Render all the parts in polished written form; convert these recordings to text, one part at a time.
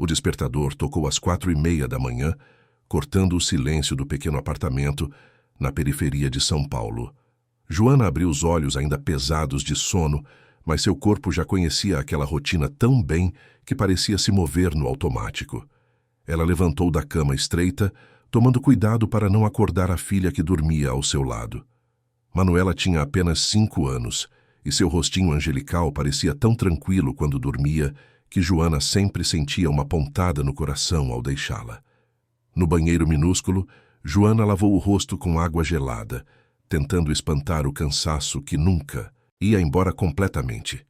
O despertador tocou às 4:30 da manhã, cortando o silêncio do pequeno apartamento na periferia de São Paulo. Joana abriu os olhos ainda pesados de sono, mas seu corpo já conhecia aquela rotina tão bem que parecia se mover no automático. Ela levantou da cama estreita, tomando cuidado para não acordar a filha que dormia ao seu lado. Manuela tinha apenas 5 anos, e seu rostinho angelical parecia tão tranquilo quando dormia que Joana sempre sentia uma pontada no coração ao deixá-la. No banheiro minúsculo, Joana lavou o rosto com água gelada, tentando espantar o cansaço que nunca ia embora completamente.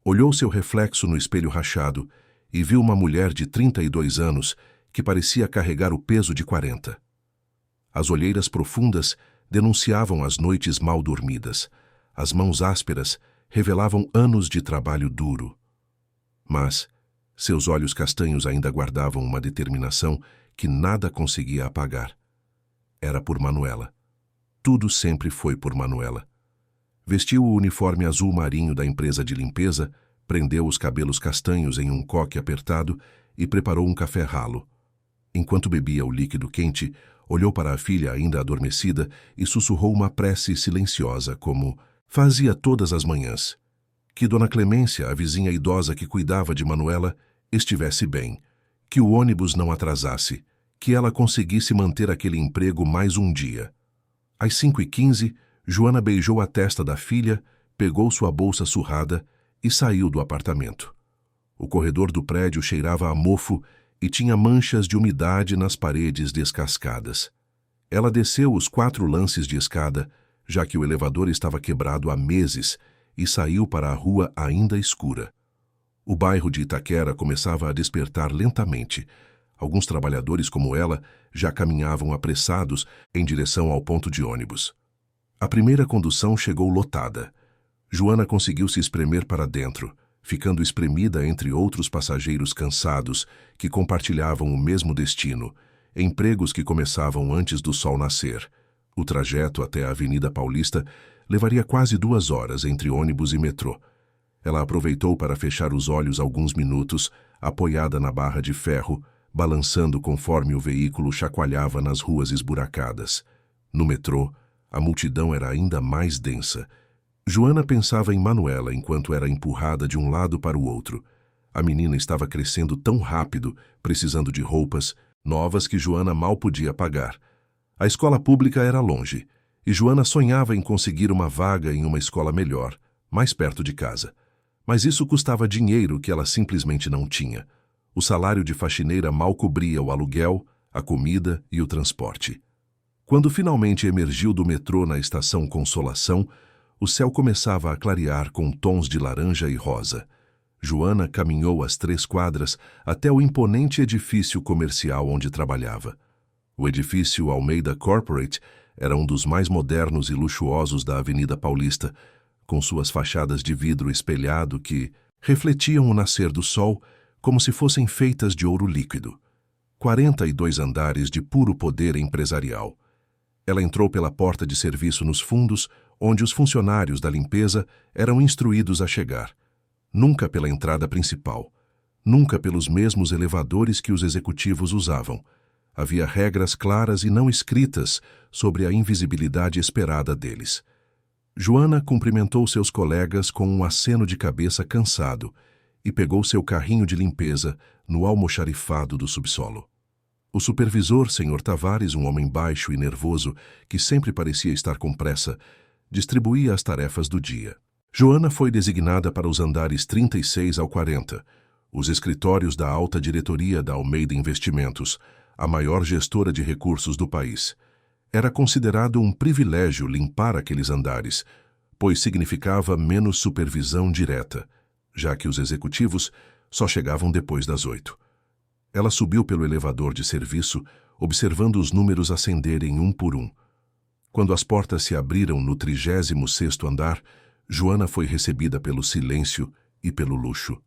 Olhou seu reflexo no espelho rachado e viu uma mulher de 32 anos que parecia carregar o peso de 40. As olheiras profundas denunciavam as noites mal dormidas. As mãos ásperas revelavam anos de trabalho duro. Mas seus olhos castanhos ainda guardavam uma determinação que nada conseguia apagar. Era por Manuela. Tudo sempre foi por Manuela. Vestiu o uniforme azul marinho da empresa de limpeza, prendeu os cabelos castanhos em um coque apertado e preparou um café ralo. Enquanto bebia o líquido quente, olhou para a filha ainda adormecida e sussurrou uma prece silenciosa, como fazia todas as manhãs. Que Dona Clemência, a vizinha idosa que cuidava de Manuela, estivesse bem, que o ônibus não atrasasse, que ela conseguisse manter aquele emprego mais um dia. Às 5:15, Joana beijou a testa da filha, pegou sua bolsa surrada e saiu do apartamento. O corredor do prédio cheirava a mofo e tinha manchas de umidade nas paredes descascadas. Ela desceu os 4 lances de escada, já que o elevador estava quebrado há meses, e saiu para a rua ainda escura. O bairro de Itaquera começava a despertar lentamente. Alguns trabalhadores como ela já caminhavam apressados em direção ao ponto de ônibus. A primeira condução chegou lotada. Joana conseguiu se espremer para dentro, ficando espremida entre outros passageiros cansados que compartilhavam o mesmo destino, empregos que começavam antes do sol nascer. O trajeto até a Avenida Paulista levaria quase 2 horas entre ônibus e metrô. Ela aproveitou para fechar os olhos alguns minutos, apoiada na barra de ferro, balançando conforme o veículo chacoalhava nas ruas esburacadas. No metrô, a multidão era ainda mais densa. Joana pensava em Manuela enquanto era empurrada de um lado para o outro. A menina estava crescendo tão rápido, precisando de roupas novas que Joana mal podia pagar. A escola pública era longe, e Joana sonhava em conseguir uma vaga em uma escola melhor, mais perto de casa. Mas isso custava dinheiro que ela simplesmente não tinha. O salário de faxineira mal cobria o aluguel, a comida e o transporte. Quando finalmente emergiu do metrô na estação Consolação, o céu começava a clarear com tons de laranja e rosa. Joana caminhou as 3 quadras até o imponente edifício comercial onde trabalhava. O edifício Almeida Corporate era um dos mais modernos e luxuosos da Avenida Paulista, com suas fachadas de vidro espelhado que refletiam o nascer do sol como se fossem feitas de ouro líquido. 42 andares de puro poder empresarial. Ela entrou pela porta de serviço nos fundos, onde os funcionários da limpeza eram instruídos a chegar. Nunca pela entrada principal. Nunca pelos mesmos elevadores que os executivos usavam. Havia regras claras e não escritas sobre a invisibilidade esperada deles. Joana cumprimentou seus colegas com um aceno de cabeça cansado e pegou seu carrinho de limpeza no almoxarifado do subsolo. O supervisor, Sr. Tavares, um homem baixo e nervoso que sempre parecia estar com pressa, distribuía as tarefas do dia. Joana foi designada para os andares 36 ao 40, os escritórios da alta diretoria da Almeida Investimentos, a maior gestora de recursos do país. Era considerado um privilégio limpar aqueles andares, pois significava menos supervisão direta, já que os executivos só chegavam depois das 8. Ela subiu pelo elevador de serviço, observando os números ascenderem um por um. Quando as portas se abriram no 36º andar, Joana foi recebida pelo silêncio e pelo luxo.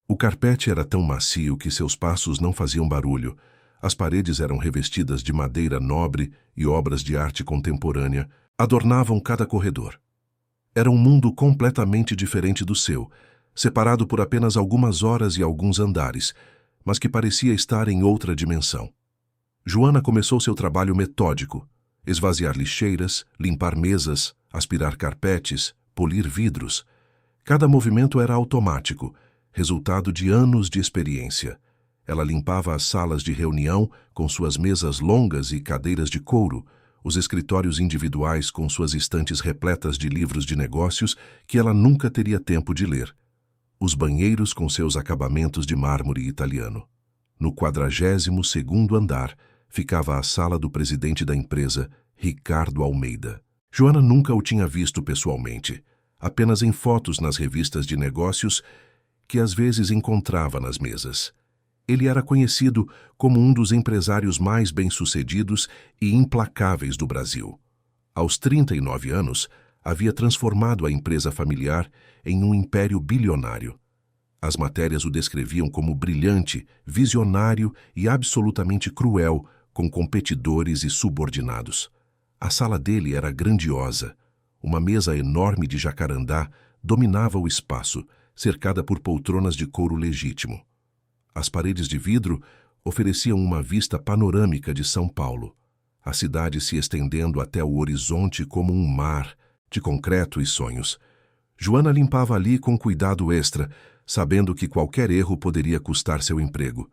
O carpete era tão macio que seus passos não faziam barulho. As paredes eram revestidas de madeira nobre e obras de arte contemporânea adornavam cada corredor. Era um mundo completamente diferente do seu, separado por apenas algumas horas e alguns andares, mas que parecia estar em outra dimensão. Joana começou seu trabalho metódico: esvaziar lixeiras, limpar mesas, aspirar carpetes, polir vidros. Cada movimento era automático, resultado de anos de experiência. Ela limpava as salas de reunião com suas mesas longas e cadeiras de couro, os escritórios individuais com suas estantes repletas de livros de negócios que ela nunca teria tempo de ler, os banheiros com seus acabamentos de mármore italiano. No 42º andar ficava a sala do presidente da empresa, Ricardo Almeida. Joana nunca o tinha visto pessoalmente, apenas em fotos nas revistas de negócios que às vezes encontrava nas mesas. Ele era conhecido como um dos empresários mais bem-sucedidos e implacáveis do Brasil. Aos 39 anos, havia transformado a empresa familiar em um império bilionário. As matérias o descreviam como brilhante, visionário e absolutamente cruel com competidores e subordinados. A sala dele era grandiosa. Uma mesa enorme de jacarandá dominava o espaço, cercada por poltronas de couro legítimo. As paredes de vidro ofereciam uma vista panorâmica de São Paulo, a cidade se estendendo até o horizonte como um mar de concreto e sonhos. Joana limpava ali com cuidado extra, sabendo que qualquer erro poderia custar seu emprego.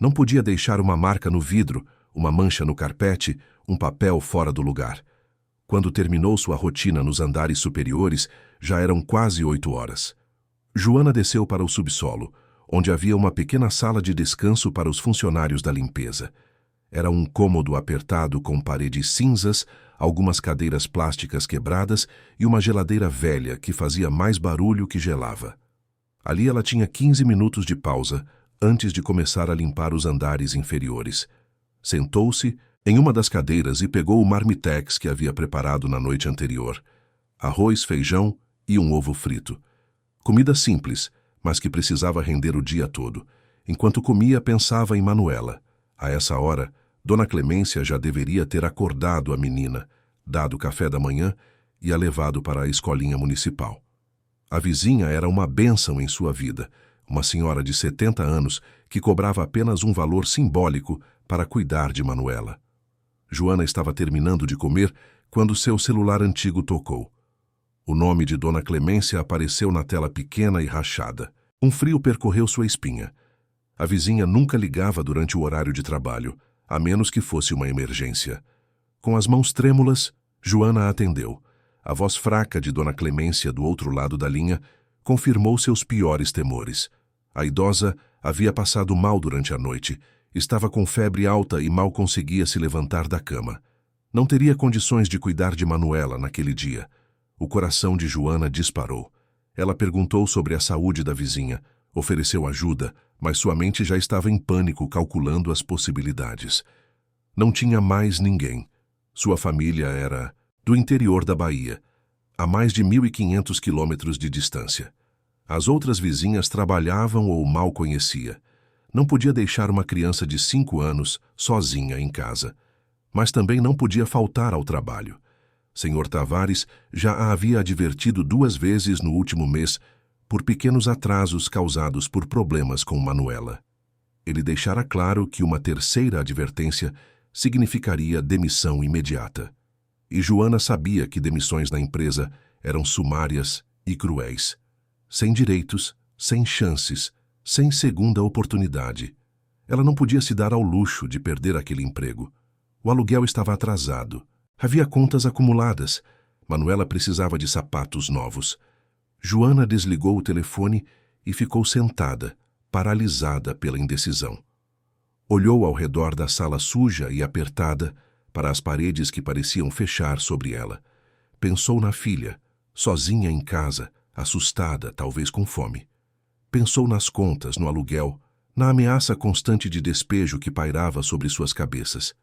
Não podia deixar uma marca no vidro, uma mancha no carpete, um papel fora do lugar. Quando terminou sua rotina nos andares superiores, já eram quase 8 horas. Joana desceu para o subsolo, onde havia uma pequena sala de descanso para os funcionários da limpeza. Era um cômodo apertado com paredes cinzas, algumas cadeiras plásticas quebradas e uma geladeira velha que fazia mais barulho que gelava. Ali ela tinha 15 minutos de pausa antes de começar a limpar os andares inferiores. Sentou-se em uma das cadeiras e pegou o marmitex que havia preparado na noite anterior: arroz, feijão e um ovo frito. Comida simples, mas que precisava render o dia todo. Enquanto comia, pensava em Manuela. A essa hora, Dona Clemência já deveria ter acordado a menina, dado café da manhã e a levado para a escolinha municipal. A vizinha era uma bênção em sua vida, uma senhora de 70 anos que cobrava apenas um valor simbólico para cuidar de Manuela. Joana estava terminando de comer quando seu celular antigo tocou. O nome de Dona Clemência apareceu na tela pequena e rachada. Um frio percorreu sua espinha. A vizinha nunca ligava durante o horário de trabalho, a menos que fosse uma emergência. Com as mãos trêmulas, Joana atendeu. A voz fraca de Dona Clemência do outro lado da linha confirmou seus piores temores. A idosa havia passado mal durante a noite, estava com febre alta e mal conseguia se levantar da cama. Não teria condições de cuidar de Manuela naquele dia. O coração de Joana disparou. Ela perguntou sobre a saúde da vizinha, ofereceu ajuda, mas sua mente já estava em pânico calculando as possibilidades. Não tinha mais ninguém. Sua família era do interior da Bahia, a mais de 1.500 quilômetros de distância. As outras vizinhas trabalhavam ou mal conhecia. Não podia deixar uma criança de 5 anos sozinha em casa, mas também não podia faltar ao trabalho. Senhor Tavares já a havia advertido 2 vezes no último mês por pequenos atrasos causados por problemas com Manuela. Ele deixara claro que uma terceira advertência significaria demissão imediata. E Joana sabia que demissões na empresa eram sumárias e cruéis. Sem direitos, sem chances, sem segunda oportunidade. Ela não podia se dar ao luxo de perder aquele emprego. O aluguel estava atrasado. Havia contas acumuladas. Manuela precisava de sapatos novos. Joana desligou o telefone e ficou sentada, paralisada pela indecisão. Olhou ao redor da sala suja e apertada para as paredes que pareciam fechar sobre ela. Pensou na filha, sozinha em casa, assustada, talvez com fome. Pensou nas contas, no aluguel, na ameaça constante de despejo que pairava sobre suas cabeças.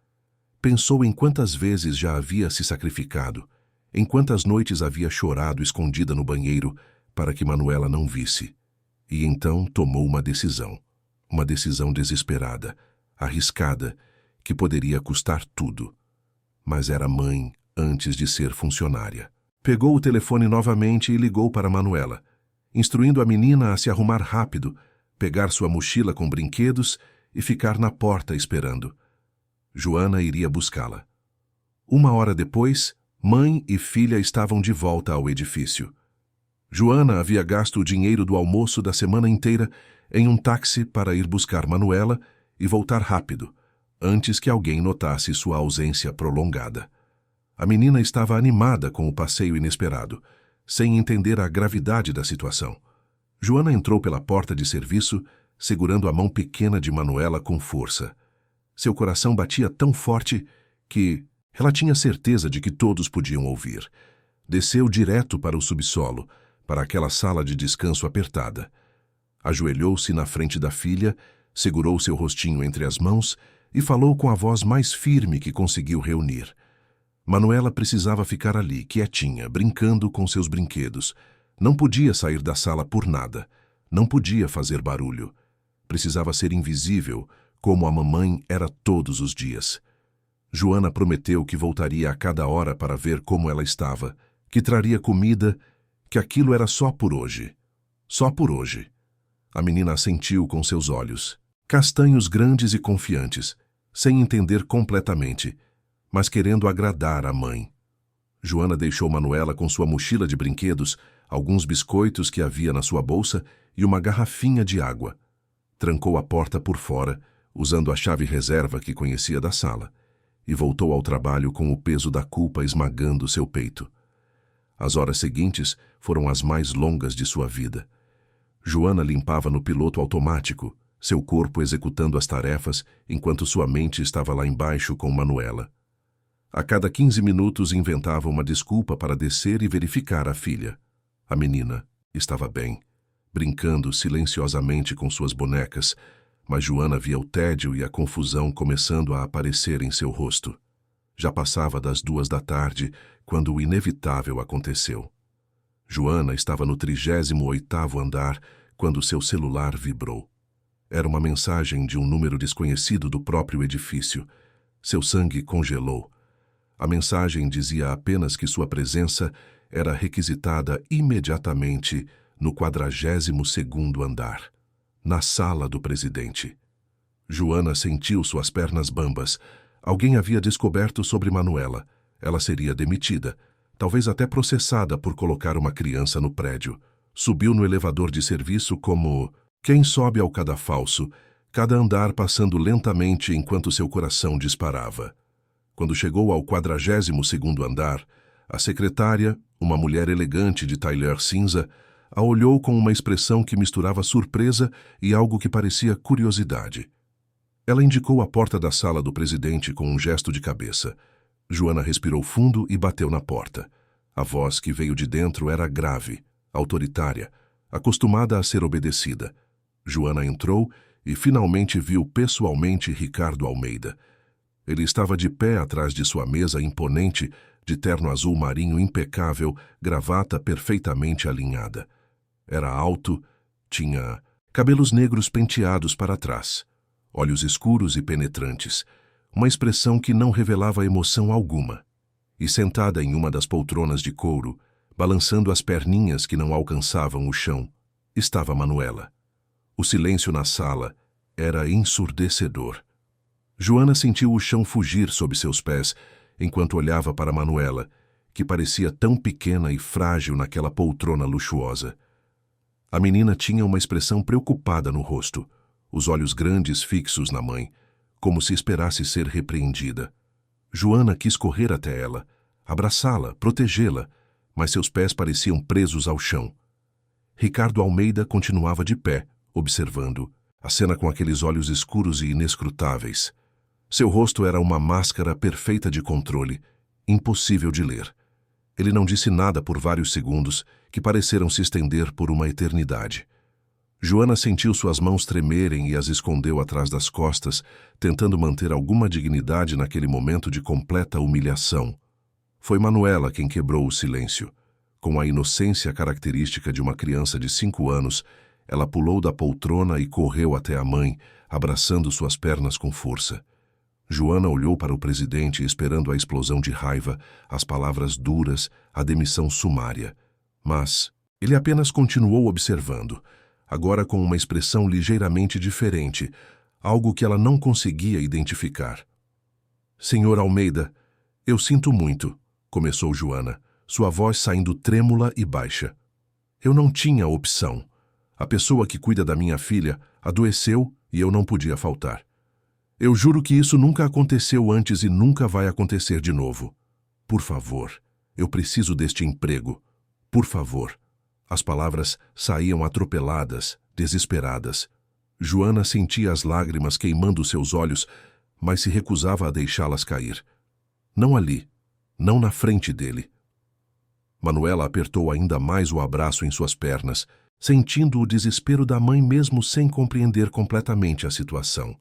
Pensou em quantas vezes já havia se sacrificado, em quantas noites havia chorado escondida no banheiro para que Manuela não visse. E então tomou uma decisão desesperada, arriscada, que poderia custar tudo. Mas era mãe antes de ser funcionária. Pegou o telefone novamente e ligou para Manuela, instruindo a menina a se arrumar rápido, pegar sua mochila com brinquedos e ficar na porta esperando. Joana iria buscá-la. 1 hora depois, mãe e filha estavam de volta ao edifício. Joana havia gasto o dinheiro do almoço da semana inteira em um táxi para ir buscar Manuela e voltar rápido, antes que alguém notasse sua ausência prolongada. A menina estava animada com o passeio inesperado, sem entender a gravidade da situação. Joana entrou pela porta de serviço, segurando a mão pequena de Manuela com força. Seu coração batia tão forte que ela tinha certeza de que todos podiam ouvir. Desceu direto para o subsolo, para aquela sala de descanso apertada. Ajoelhou-se na frente da filha, segurou seu rostinho entre as mãos e falou com a voz mais firme que conseguiu reunir. Manuela precisava ficar ali, quietinha, brincando com seus brinquedos. Não podia sair da sala por nada. Não podia fazer barulho. Precisava ser invisível, como a mamãe era todos os dias. Joana prometeu que voltaria a cada hora para ver como ela estava, que traria comida, que aquilo era só por hoje. Só por hoje. A menina assentiu com seus olhos, castanhos grandes e confiantes, sem entender completamente, mas querendo agradar a mãe. Joana deixou Manuela com sua mochila de brinquedos, alguns biscoitos que havia na sua bolsa e uma garrafinha de água. Trancou a porta por fora, usando a chave reserva que conhecia da sala, e voltou ao trabalho com o peso da culpa esmagando seu peito. As horas seguintes foram as mais longas de sua vida. Joana limpava no piloto automático, seu corpo executando as tarefas enquanto sua mente estava lá embaixo com Manuela. A cada 15 minutos inventava uma desculpa para descer e verificar a filha. A menina estava bem, brincando silenciosamente com suas bonecas, mas Joana via o tédio e a confusão começando a aparecer em seu rosto. Já passava das 2 da tarde, quando o inevitável aconteceu. Joana estava no 38º andar, quando seu celular vibrou. Era uma mensagem de um número desconhecido do próprio edifício. Seu sangue congelou. A mensagem dizia apenas que sua presença era requisitada imediatamente no 42º andar, na sala do presidente. Joana sentiu suas pernas bambas. Alguém havia descoberto sobre Manuela. Ela seria demitida, talvez até processada por colocar uma criança no prédio. Subiu no elevador de serviço como quem sobe ao cadafalso, cada andar passando lentamente enquanto seu coração disparava. Quando chegou ao 42º andar, a secretária, uma mulher elegante de tailleur cinza, a olhou com uma expressão que misturava surpresa e algo que parecia curiosidade. Ela indicou a porta da sala do presidente com um gesto de cabeça. Joana respirou fundo e bateu na porta. A voz que veio de dentro era grave, autoritária, acostumada a ser obedecida. Joana entrou e finalmente viu pessoalmente Ricardo Almeida. Ele estava de pé atrás de sua mesa imponente, de terno azul marinho impecável, gravata perfeitamente alinhada. Era alto, tinha cabelos negros penteados para trás, olhos escuros e penetrantes, uma expressão que não revelava emoção alguma. E sentada em uma das poltronas de couro, balançando as perninhas que não alcançavam o chão, estava Manuela. O silêncio na sala era ensurdecedor. Joana sentiu o chão fugir sob seus pés enquanto olhava para Manuela, que parecia tão pequena e frágil naquela poltrona luxuosa. A menina tinha uma expressão preocupada no rosto, os olhos grandes fixos na mãe, como se esperasse ser repreendida. Joana quis correr até ela, abraçá-la, protegê-la, mas seus pés pareciam presos ao chão. Ricardo Almeida continuava de pé, observando, a cena com aqueles olhos escuros e inescrutáveis. Seu rosto era uma máscara perfeita de controle, impossível de ler. Ele não disse nada por vários segundos, que pareceram se estender por uma eternidade. Joana sentiu suas mãos tremerem e as escondeu atrás das costas, tentando manter alguma dignidade naquele momento de completa humilhação. Foi Manuela quem quebrou o silêncio. Com a inocência característica de uma criança de 5 anos, ela pulou da poltrona e correu até a mãe, abraçando suas pernas com força. Joana olhou para o presidente esperando a explosão de raiva, as palavras duras, a demissão sumária. Mas ele apenas continuou observando, agora com uma expressão ligeiramente diferente, algo que ela não conseguia identificar. Senhor Almeida, eu sinto muito, começou Joana, sua voz saindo trêmula e baixa. Eu não tinha opção. A pessoa que cuida da minha filha adoeceu e eu não podia faltar. Eu juro que isso nunca aconteceu antes e nunca vai acontecer de novo. Por favor, eu preciso deste emprego. Por favor. As palavras saíam atropeladas, desesperadas. Joana sentia as lágrimas queimando seus olhos, mas se recusava a deixá-las cair. Não ali, não na frente dele. Manuela apertou ainda mais o abraço em suas pernas, sentindo o desespero da mãe mesmo sem compreender completamente a situação.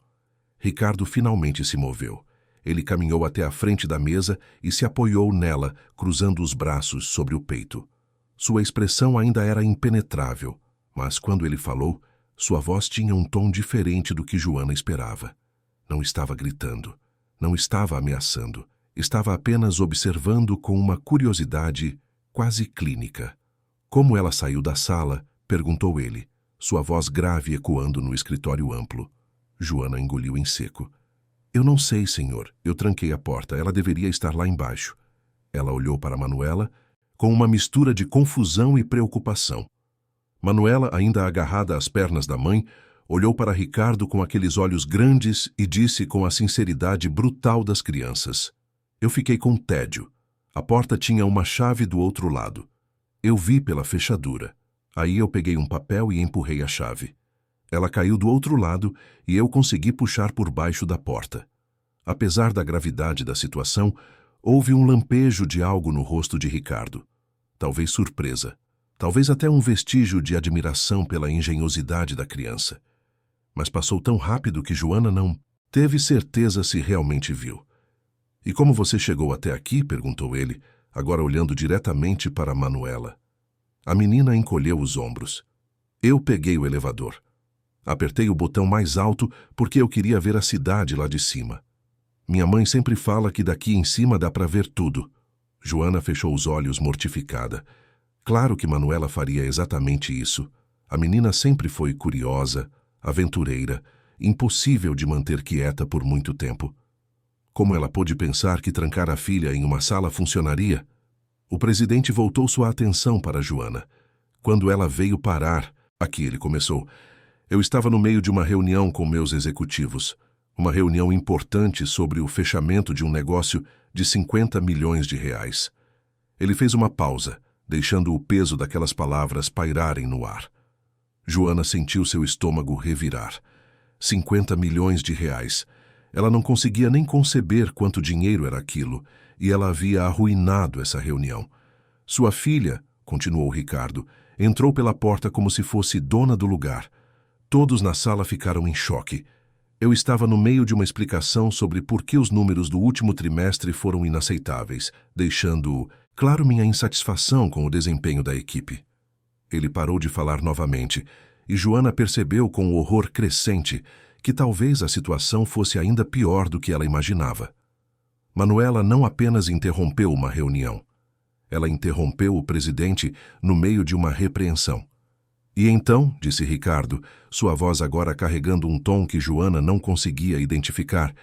Ricardo finalmente se moveu. Ele caminhou até a frente da mesa e se apoiou nela, cruzando os braços sobre o peito. Sua expressão ainda era impenetrável, mas quando ele falou, sua voz tinha um tom diferente do que Joana esperava. Não estava gritando, não estava ameaçando, estava apenas observando com uma curiosidade quase clínica. Como ela saiu da sala, perguntou ele, sua voz grave ecoando no escritório amplo. Joana engoliu em seco. Eu não sei, senhor. Eu tranquei a porta. Ela deveria estar lá embaixo. Ela olhou para Manuela com uma mistura de confusão e preocupação. Manuela, ainda agarrada às pernas da mãe, olhou para Ricardo com aqueles olhos grandes e disse com a sinceridade brutal das crianças. Eu fiquei com tédio. A porta tinha uma chave do outro lado. Eu vi pela fechadura. Aí eu peguei um papel e empurrei a chave. Ela caiu do outro lado e eu consegui puxar por baixo da porta. Apesar da gravidade da situação, houve um lampejo de algo no rosto de Ricardo. Talvez surpresa. Talvez até um vestígio de admiração pela engenhosidade da criança. Mas passou tão rápido que Joana não teve certeza se realmente viu. E como você chegou até aqui? Perguntou ele, agora olhando diretamente para Manuela. A menina encolheu os ombros. Eu peguei o elevador. Apertei o botão mais alto porque eu queria ver a cidade lá de cima. Minha mãe sempre fala que daqui em cima dá para ver tudo. Joana fechou os olhos mortificada. Claro que Manuela faria exatamente isso. A menina sempre foi curiosa, aventureira, impossível de manter quieta por muito tempo. Como ela pôde pensar que trancar a filha em uma sala funcionaria? O presidente voltou sua atenção para Joana. Quando ela veio parar, aqui ele começou. Eu estava no meio de uma reunião com meus executivos. Uma reunião importante sobre o fechamento de um negócio de 50 milhões de reais. Ele fez uma pausa, deixando o peso daquelas palavras pairarem no ar. Joana sentiu seu estômago revirar. 50 milhões de reais. Ela não conseguia nem conceber quanto dinheiro era aquilo, e ela havia arruinado essa reunião. Sua filha, continuou Ricardo, entrou pela porta como se fosse dona do lugar. Todos na sala ficaram em choque. Eu estava no meio de uma explicação sobre por que os números do último trimestre foram inaceitáveis, deixando claro minha insatisfação com o desempenho da equipe. Ele parou de falar novamente, e Joana percebeu com horror crescente que talvez a situação fosse ainda pior do que ela imaginava. Manuela não apenas interrompeu uma reunião. Ela interrompeu o presidente no meio de uma repreensão. E então, disse Ricardo, sua voz agora carregando um tom que Joana não conseguia identificar,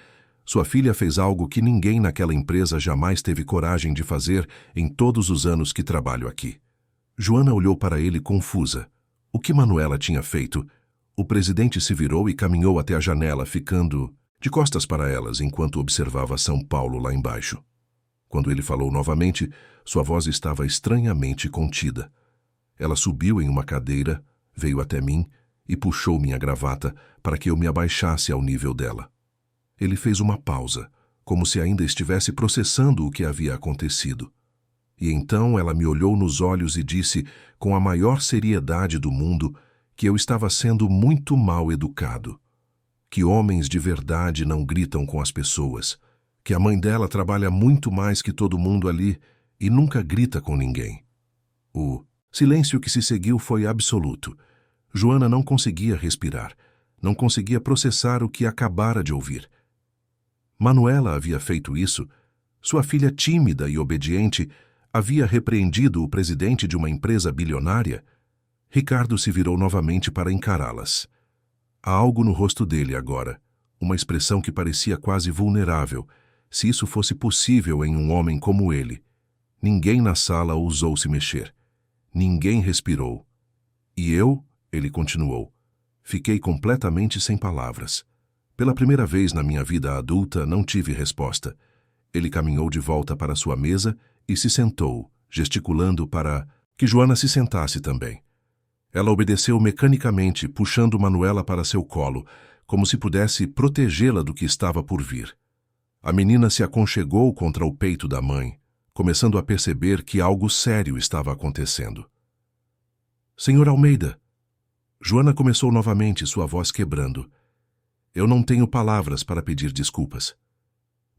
sua filha fez algo que ninguém naquela empresa jamais teve coragem de fazer em todos os anos que trabalho aqui. Joana olhou para ele confusa. O que Manuela tinha feito? O presidente se virou e caminhou até a janela, ficando de costas para elas enquanto observava São Paulo lá embaixo. Quando ele falou novamente, sua voz estava estranhamente contida. Ela subiu em uma cadeira, veio até mim e puxou minha gravata para que eu me abaixasse ao nível dela. Ele fez uma pausa, como se ainda estivesse processando o que havia acontecido. E então ela me olhou nos olhos e disse, com a maior seriedade do mundo, que eu estava sendo muito mal educado. Que homens de verdade não gritam com as pessoas. Que a mãe dela trabalha muito mais que todo mundo ali e nunca grita com ninguém. O silêncio que se seguiu foi absoluto. Joana não conseguia respirar, não conseguia processar o que acabara de ouvir. Manuela havia feito isso. Sua filha tímida e obediente havia repreendido o presidente de uma empresa bilionária. Ricardo se virou novamente para encará-las. Há algo no rosto dele agora, uma expressão que parecia quase vulnerável, se isso fosse possível em um homem como ele. Ninguém na sala ousou se mexer. Ninguém respirou. E eu, ele continuou, fiquei completamente sem palavras. Pela primeira vez na minha vida adulta, não tive resposta. Ele caminhou de volta para sua mesa e se sentou, gesticulando para que Joana se sentasse também. Ela obedeceu mecanicamente, puxando Manuela para seu colo, como se pudesse protegê-la do que estava por vir. A menina se aconchegou contra o peito da mãe, começando a perceber que algo sério estava acontecendo. Senhor Almeida, Joana começou novamente, sua voz quebrando. Eu não tenho palavras para pedir desculpas.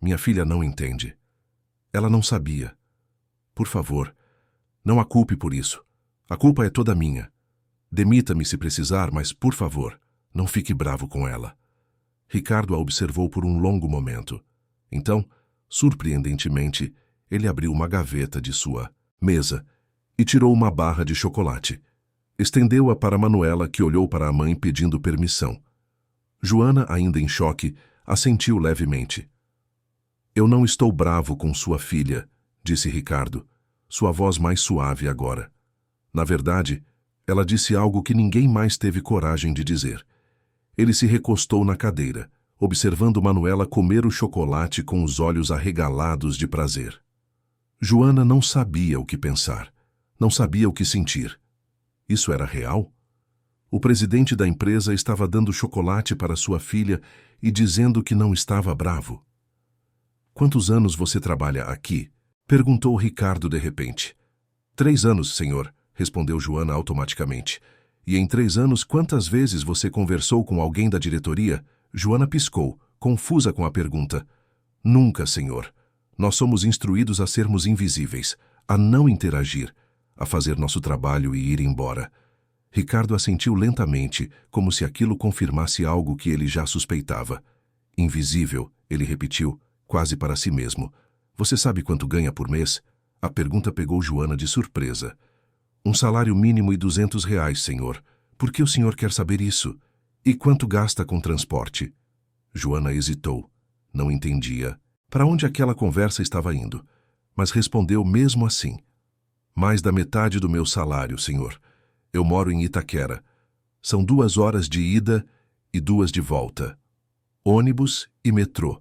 Minha filha não entende. Ela não sabia. Por favor, não a culpe por isso. A culpa é toda minha. Demita-me se precisar, mas, por favor, não fique bravo com ela. Ricardo a observou por um longo momento. Então, surpreendentemente, ele abriu uma gaveta de sua mesa e tirou uma barra de chocolate. Estendeu-a para Manuela, que olhou para a mãe pedindo permissão. Joana, ainda em choque, assentiu levemente. Eu não estou bravo com sua filha, disse Ricardo, sua voz mais suave agora. Na verdade, ela disse algo que ninguém mais teve coragem de dizer. Ele se recostou na cadeira, observando Manuela comer o chocolate com os olhos arregalados de prazer. Joana não sabia o que pensar, não sabia o que sentir. Isso era real? O presidente da empresa estava dando chocolate para sua filha e dizendo que não estava bravo. Quantos anos você trabalha aqui? Perguntou Ricardo de repente. 3 anos, senhor, respondeu Joana automaticamente. E em 3 anos, quantas vezes você conversou com alguém da diretoria? Joana piscou, confusa com a pergunta. Nunca, senhor. Nós somos instruídos a sermos invisíveis, a não interagir, a fazer nosso trabalho e ir embora. Ricardo assentiu lentamente, como se aquilo confirmasse algo que ele já suspeitava. Invisível, ele repetiu, quase para si mesmo. Você sabe quanto ganha por mês? A pergunta pegou Joana de surpresa. Um salário mínimo e R$ 200, senhor. Por que o senhor quer saber isso? E quanto gasta com transporte? Joana hesitou. Não entendia para onde aquela conversa estava indo, mas respondeu mesmo assim. Mais da metade do meu salário, senhor. Eu moro em Itaquera. São 2 horas de ida e 2 de volta. Ônibus e metrô.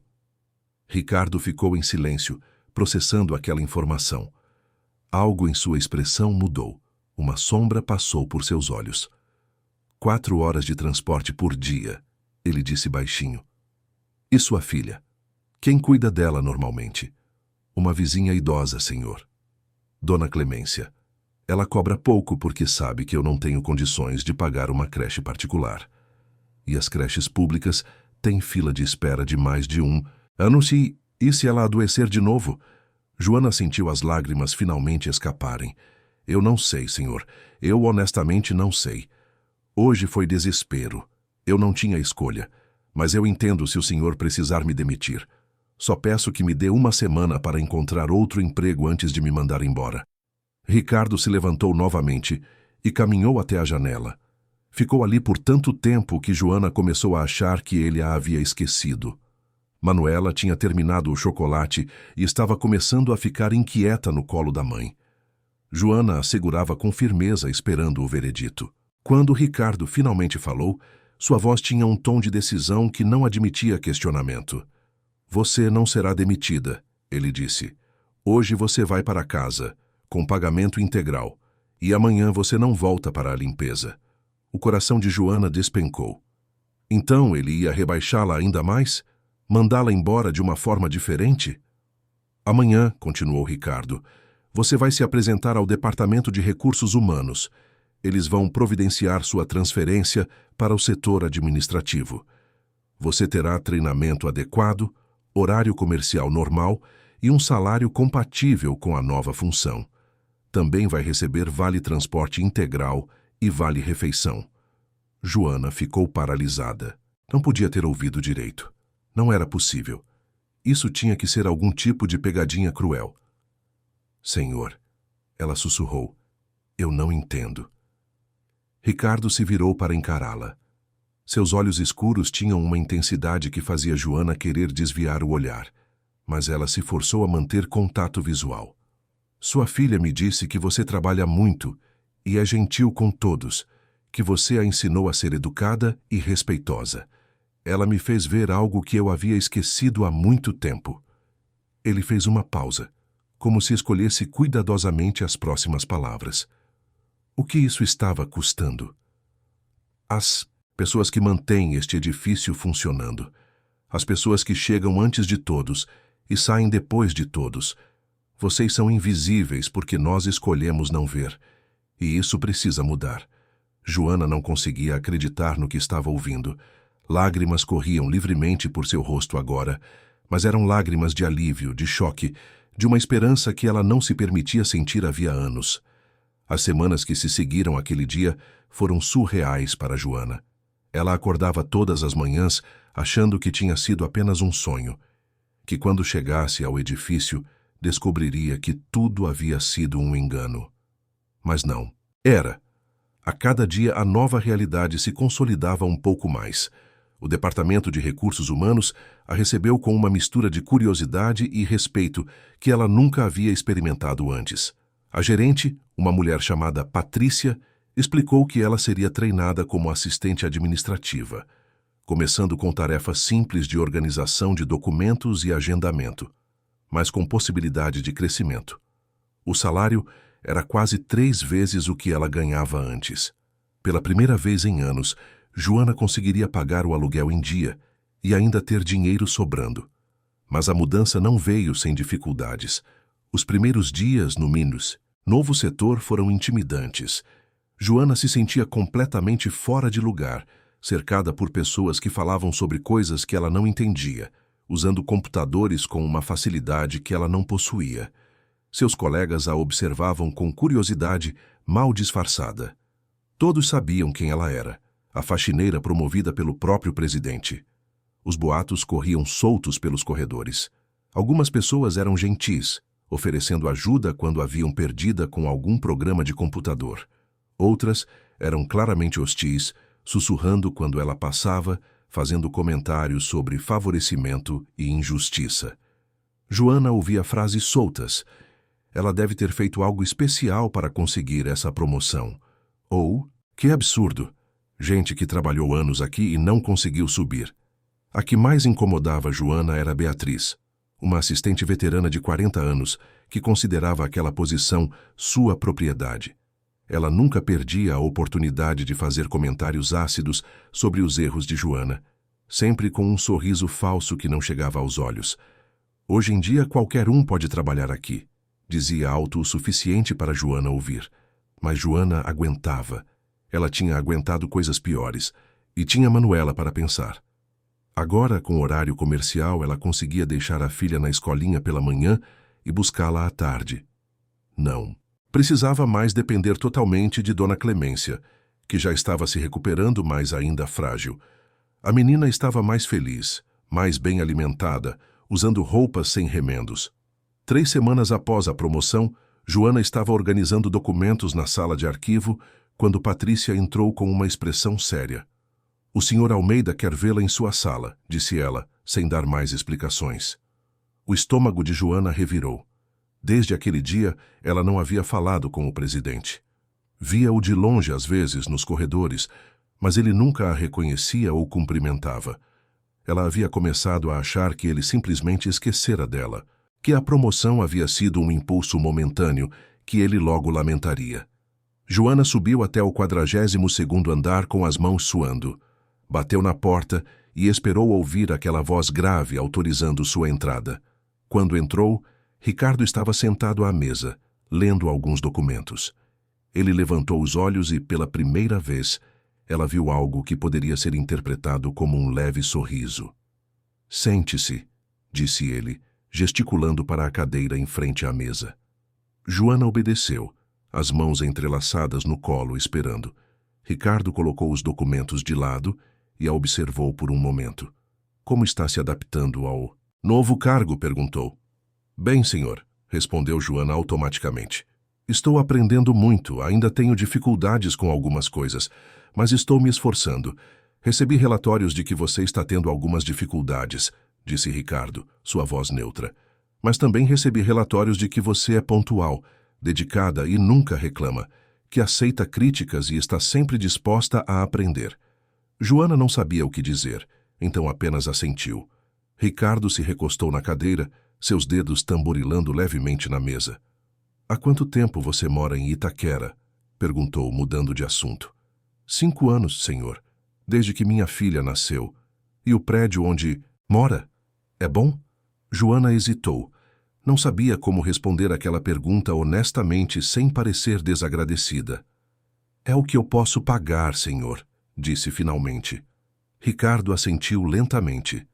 Ricardo ficou em silêncio, processando aquela informação. Algo em sua expressão mudou. Uma sombra passou por seus olhos. 4 horas de transporte por dia, ele disse baixinho. E sua filha? Quem cuida dela normalmente? Uma vizinha idosa, senhor. Dona Clemência. Ela cobra pouco porque sabe que eu não tenho condições de pagar uma creche particular. E as creches públicas têm fila de espera de mais de 1 ano. E se ela adoecer de novo? Joana sentiu as lágrimas finalmente escaparem. Eu não sei, senhor. Eu honestamente não sei. Hoje foi desespero. Eu não tinha escolha. Mas eu entendo se o senhor precisar me demitir. Só peço que me dê 1 semana para encontrar outro emprego antes de me mandar embora. Ricardo se levantou novamente e caminhou até a janela. Ficou ali por tanto tempo que Joana começou a achar que ele a havia esquecido. Manuela tinha terminado o chocolate e estava começando a ficar inquieta no colo da mãe. Joana a segurava com firmeza, esperando o veredito. Quando Ricardo finalmente falou, sua voz tinha um tom de decisão que não admitia questionamento. Você não será demitida, ele disse. Hoje você vai para casa, com pagamento integral, e amanhã você não volta para a limpeza. O coração de Joana despencou. Então ele ia rebaixá-la ainda mais? Mandá-la embora de uma forma diferente? Amanhã, continuou Ricardo, você vai se apresentar ao Departamento de Recursos Humanos. Eles vão providenciar sua transferência para o setor administrativo. Você terá treinamento adequado, horário comercial normal e um salário compatível com a nova função. Também vai receber vale-transporte integral e vale-refeição. Joana ficou paralisada. Não podia ter ouvido direito. Não era possível. Isso tinha que ser algum tipo de pegadinha cruel. Senhor, ela sussurrou, eu não entendo. Ricardo se virou para encará-la. Seus olhos escuros tinham uma intensidade que fazia Joana querer desviar o olhar, mas ela se forçou a manter contato visual. Sua filha me disse que você trabalha muito e é gentil com todos, que você a ensinou a ser educada e respeitosa. Ela me fez ver algo que eu havia esquecido há muito tempo. Ele fez uma pausa, como se escolhesse cuidadosamente as próximas palavras. O que isso estava custando? As pessoas que mantêm este edifício funcionando. As pessoas que chegam antes de todos e saem depois de todos. Vocês são invisíveis porque nós escolhemos não ver. E isso precisa mudar. Joana não conseguia acreditar no que estava ouvindo. Lágrimas corriam livremente por seu rosto agora, mas eram lágrimas de alívio, de choque, de uma esperança que ela não se permitia sentir havia anos. As semanas que se seguiram aquele dia foram surreais para Joana. Ela acordava todas as manhãs achando que tinha sido apenas um sonho, que quando chegasse ao edifício descobriria que tudo havia sido um engano. Mas não, era. A cada dia a nova realidade se consolidava um pouco mais. O Departamento de Recursos Humanos a recebeu com uma mistura de curiosidade e respeito que ela nunca havia experimentado antes. A gerente, uma mulher chamada Patrícia, explicou que ela seria treinada como assistente administrativa, começando com tarefas simples de organização de documentos e agendamento, mas com possibilidade de crescimento. O salário era quase 3 vezes o que ela ganhava antes. Pela primeira vez em anos, Joana conseguiria pagar o aluguel em dia e ainda ter dinheiro sobrando. Mas a mudança não veio sem dificuldades. Os primeiros dias no novo setor foram intimidantes. Joana se sentia completamente fora de lugar, cercada por pessoas que falavam sobre coisas que ela não entendia, usando computadores com uma facilidade que ela não possuía. Seus colegas a observavam com curiosidade mal disfarçada. Todos sabiam quem ela era, a faxineira promovida pelo próprio presidente. Os boatos corriam soltos pelos corredores. Algumas pessoas eram gentis, oferecendo ajuda quando haviam perdida com algum programa de computador. Outras eram claramente hostis, sussurrando quando ela passava, fazendo comentários sobre favorecimento e injustiça. Joana ouvia frases soltas. Ela deve ter feito algo especial para conseguir essa promoção. Ou, que absurdo! Gente que trabalhou anos aqui e não conseguiu subir. A que mais incomodava Joana era Beatriz, uma assistente veterana de 40 anos que considerava aquela posição sua propriedade. Ela nunca perdia a oportunidade de fazer comentários ácidos sobre os erros de Joana, sempre com um sorriso falso que não chegava aos olhos. Hoje em dia qualquer um pode trabalhar aqui, dizia alto o suficiente para Joana ouvir. Mas Joana aguentava. Ela tinha aguentado coisas piores e tinha Manuela para pensar. Agora, com horário comercial, ela conseguia deixar a filha na escolinha pela manhã e buscá-la à tarde. Não. Precisava mais depender totalmente de Dona Clemência, que já estava se recuperando, mas ainda frágil. A menina estava mais feliz, mais bem alimentada, usando roupas sem remendos. 3 semanas após a promoção, Joana estava organizando documentos na sala de arquivo quando Patrícia entrou com uma expressão séria. "O Sr. Almeida quer vê-la em sua sala", disse ela, sem dar mais explicações. O estômago de Joana revirou. Desde aquele dia, ela não havia falado com o presidente. Via-o de longe às vezes nos corredores, mas ele nunca a reconhecia ou cumprimentava. Ela havia começado a achar que ele simplesmente esquecera dela, que a promoção havia sido um impulso momentâneo que ele logo lamentaria. Joana subiu até o 42º andar com as mãos suando. Bateu na porta e esperou ouvir aquela voz grave autorizando sua entrada. Quando entrou, Ricardo estava sentado à mesa, lendo alguns documentos. Ele levantou os olhos e, pela primeira vez, ela viu algo que poderia ser interpretado como um leve sorriso. "Sente-se", disse ele, gesticulando para a cadeira em frente à mesa. Joana obedeceu, as mãos entrelaçadas no colo, esperando. Ricardo colocou os documentos de lado e a observou por um momento. "Como está se adaptando ao novo cargo?" perguntou. "Bem, senhor", respondeu Joana automaticamente. "Estou aprendendo muito, ainda tenho dificuldades com algumas coisas, mas estou me esforçando. Recebi relatórios de que você está tendo algumas dificuldades, disse Ricardo, sua voz neutra. Mas também recebi relatórios de que você é pontual, dedicada e nunca reclama, que aceita críticas e está sempre disposta a aprender. Joana não sabia o que dizer, então apenas assentiu. Ricardo se recostou na cadeira, seus dedos tamborilando levemente na mesa. Há quanto tempo você mora em Itaquera? Perguntou, mudando de assunto. 5 anos, senhor, desde que minha filha nasceu. E o prédio onde mora? É bom? Joana hesitou. Não sabia como responder aquela pergunta honestamente sem parecer desagradecida. É o que eu posso pagar, senhor, disse finalmente. Ricardo assentiu lentamente.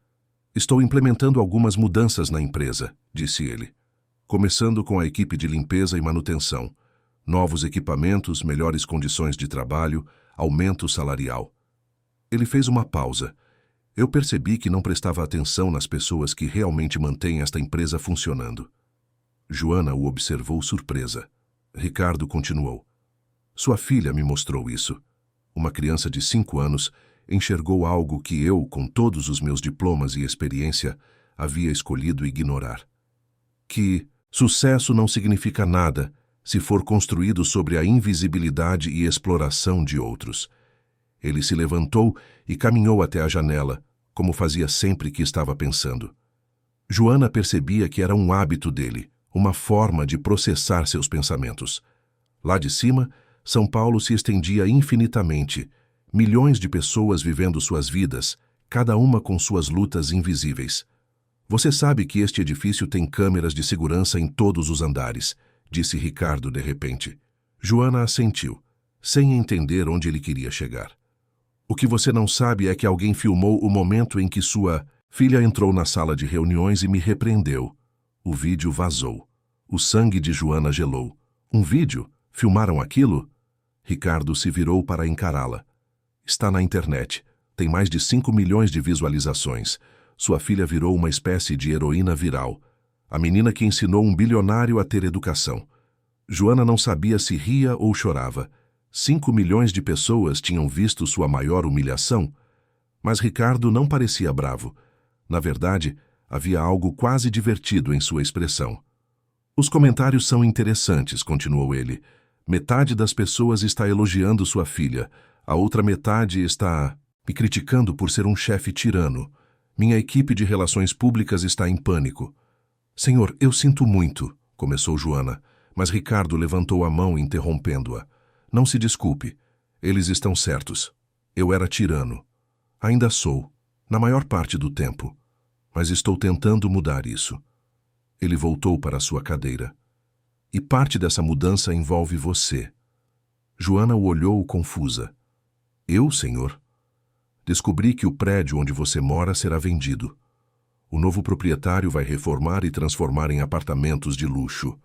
Estou implementando algumas mudanças na empresa, disse ele. Começando com a equipe de limpeza e manutenção. Novos equipamentos, melhores condições de trabalho, aumento salarial. Ele fez uma pausa. Eu percebi que não prestava atenção nas pessoas que realmente mantêm esta empresa funcionando. Joana o observou surpresa. Ricardo continuou. Sua filha me mostrou isso. Uma criança de 5 anos enxergou algo que eu, com todos os meus diplomas e experiência, havia escolhido ignorar. Que sucesso não significa nada se for construído sobre a invisibilidade e exploração de outros. Ele se levantou e caminhou até a janela, como fazia sempre que estava pensando. Joana percebia que era um hábito dele, uma forma de processar seus pensamentos. Lá de cima, São Paulo se estendia infinitamente, milhões de pessoas vivendo suas vidas, cada uma com suas lutas invisíveis. Você sabe que este edifício tem câmeras de segurança em todos os andares, disse Ricardo de repente. Joana assentiu, sem entender onde ele queria chegar. O que você não sabe é que alguém filmou o momento em que sua filha entrou na sala de reuniões e me repreendeu. O vídeo vazou. O sangue de Joana gelou. Um vídeo? Filmaram aquilo? Ricardo se virou para encará-la. Está na internet. Tem mais de 5 milhões de visualizações. Sua filha virou uma espécie de heroína viral. A menina que ensinou um bilionário a ter educação. Joana não sabia se ria ou chorava. 5 milhões de pessoas tinham visto sua maior humilhação. Mas Ricardo não parecia bravo. Na verdade, havia algo quase divertido em sua expressão. Os comentários são interessantes, continuou ele. Metade das pessoas está elogiando sua filha. A outra metade está me criticando por ser um chefe tirano. Minha equipe de relações públicas está em pânico. Senhor, eu sinto muito, começou Joana, mas Ricardo levantou a mão interrompendo-a. Não se desculpe. Eles estão certos. Eu era tirano. Ainda sou, na maior parte do tempo. Mas estou tentando mudar isso. Ele voltou para sua cadeira. E parte dessa mudança envolve você. Joana o olhou confusa. Eu, senhor? Descobri que o prédio onde você mora será vendido. O novo proprietário vai reformar e transformar em apartamentos de luxo.